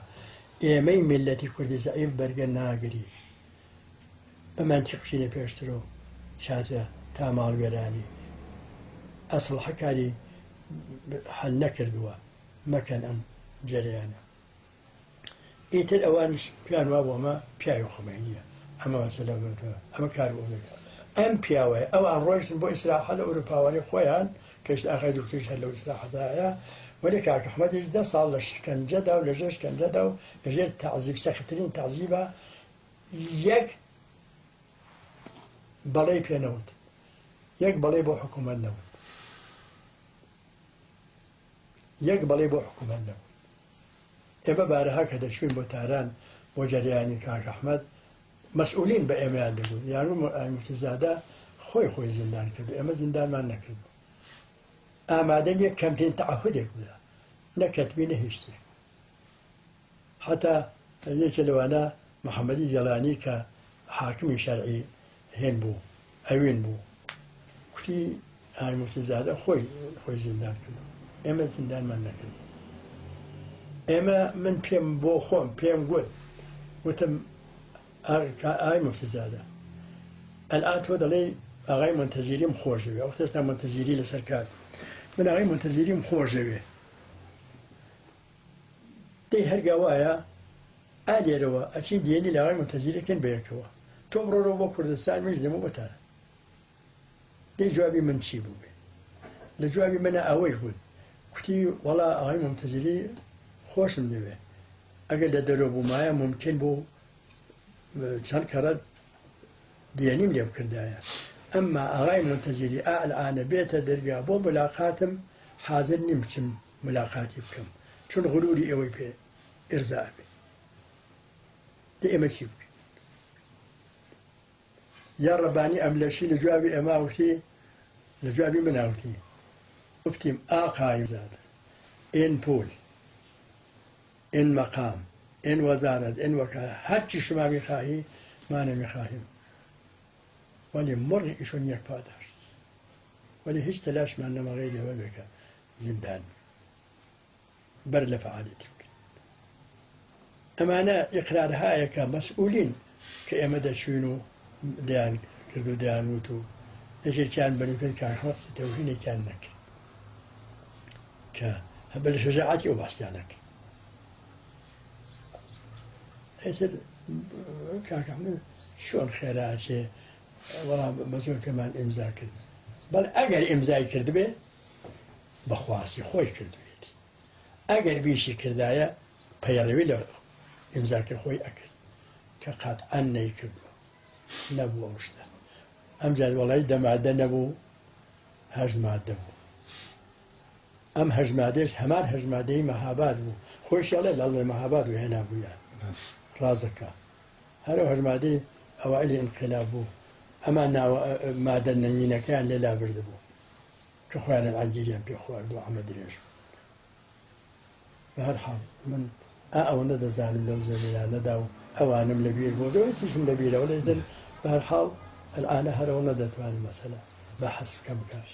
ئێمەی میلەتی کوردی زەعیف بەرگە ناگری. بە مەنتیق بچینە پێشترەوە چاتە تا ماڵوێرانی ئەسڵ حەکاری هەل نەکردووە مەکەن ئەم جەریانە. ئیتر ئەوانش پیان وا بۆ ئەمە پیاوی خۆمینیە، ئەمە مەسەلە ئەمە کار بۆ نەکە. ئەم پیاوەیە ئەوان ڕۆیشتن بۆ ئیسراحە لە ئەوروپاوانی خۆیان کەشت ئاخای دوکتۆریش هەر لەو ئیسراحەدایە، وەلی کاک ئەحمەدیش 10 ساڵ لە شکنجەدا و لەژێر شکنجەدا و لەژێر تەعزیب سەختترین تەعزیبە یەک بەڵێی پێ نەوت، یەک بەڵێ بۆ حکوومەت نەوت، یەک بەڵێ بۆ حکوومەت نەوت. ئێمە بارەها کە دەچوین بۆ تاران بۆ جەریانی کاک ئەحمەد مەسئولین بە ئێمەیان دەبوون، یانوو مفتیزادە خۆی زیندان کرد، ئێمە زیندانمان نەکرد. ئامادە نیە کەمترین تەعهودێک بدا، نە کەتبی نە هیچ شتێک. حتا یەکێ لەوانە محەممەدی گەڵانی کە حاکمی شەرعی هێن بوو ئەوین بوو، کوتی ئای مفتیزادە خۆی زیندان کرد، ئێمە زیندانمان نەکرد. ئێمە من پێم بۆ خۆم پێم وتم ئای مفتیزادە ئەلئان تۆ دەڵێ ئاغای منتەزیریم خۆشەوێ، ئەو خێستا منتەزیری لەسەر کار، من ئاغای منتەزیریم خۆشەوێ، دەی هەرگا وایە ئالێرەوە ئەچی دێنی لە ئاغای منتەزیرەکەن بەیەکەوە، تۆ بڕۆرەوە بۆ کوردستان منش دەمە بەتانە. دەی جوابی من چی بوو بێ؟ لە جوابی منە ئەوەی بوو وتی وەڵا ئاغای مۆمتەزیلی خۆشم دەوێ ئەگەر لە دەرۆ بوومایە ممکن بوو چەند کەرە دێنیم لێ بکردایە ئەمما ئاغای مۆمتەزیلی ئەلعانە بێتە دەرگا بۆ ملاقاتم حاضر نیم بچم ملاقاتی بکەم چون غروری ئەوەی پێ ئێرزا بێ دە ئێمە چی بکەین یا ڕەبانی ئەم لەشی لە جوابی ئێمە وتی لە جوابی مناوتی گفتیم ئاقای زاد ئێن پۆل ئێن مەقام ئێن وەزارەت ئێن وەکالە هەرچی شما میخواهی مانە میخواهیم ولی مڕی ئیشۆن یەک پاداش ولی هیچ تەلاشمان نەمەغەی لەوە بێکە زیندان بەر لە فعالیت بکەین ئەمانە ئیقرارهایەکە مەسئولین کە ئێمە دەچوین و دەیان کرد و دەیان وت و یەکێکیان بەنوکەی کارخۆستی تەوهینێکیان نەکرد کە هەبە لە شەجاعەتی ئەو باسییان نەکرد ئێتر کاکە من چۆن خێراچێ وەڵام بە زۆر پێمان ئیمزا کرد بەڵ ئەگەر ئیمزای کردبێ بەخواسی خۆی کردوێتی ئەگەر بیشی کردایە پەیڕەوی لە ئیمزاکە خۆی ئەکرد کە قەتعەن نەیکردووە نەبوو ئەو شتە ئەمجار وەڵی دەمادە نەبوو هەژد مادە بوو ئەم هەژد مادەش هەمان هەژد مادەی مەهاباد بوو خۆشیاڵێ لەڵێ مەهاباد و هێنا بووە ڕازەکە هەرو هەژد مادەی ئەوائلی ئینقلاب بوو ئەمان مادە نەنینەکەیان لێلا بردە بوو کە خۆیان عەنگیریان پێ خواردووە ئەمە درێژ بە هەر حاڵ من ئەوەندە دەزانم لەو زەمینانەدا و ئەوانم لەبیر بۆ زۆرێکیشم لەبیرەوە لەدەن بە هەر حاڵ ئەلعانە هەرەوە نەدەتوانم مەسەلە بەحەس بکەم کاش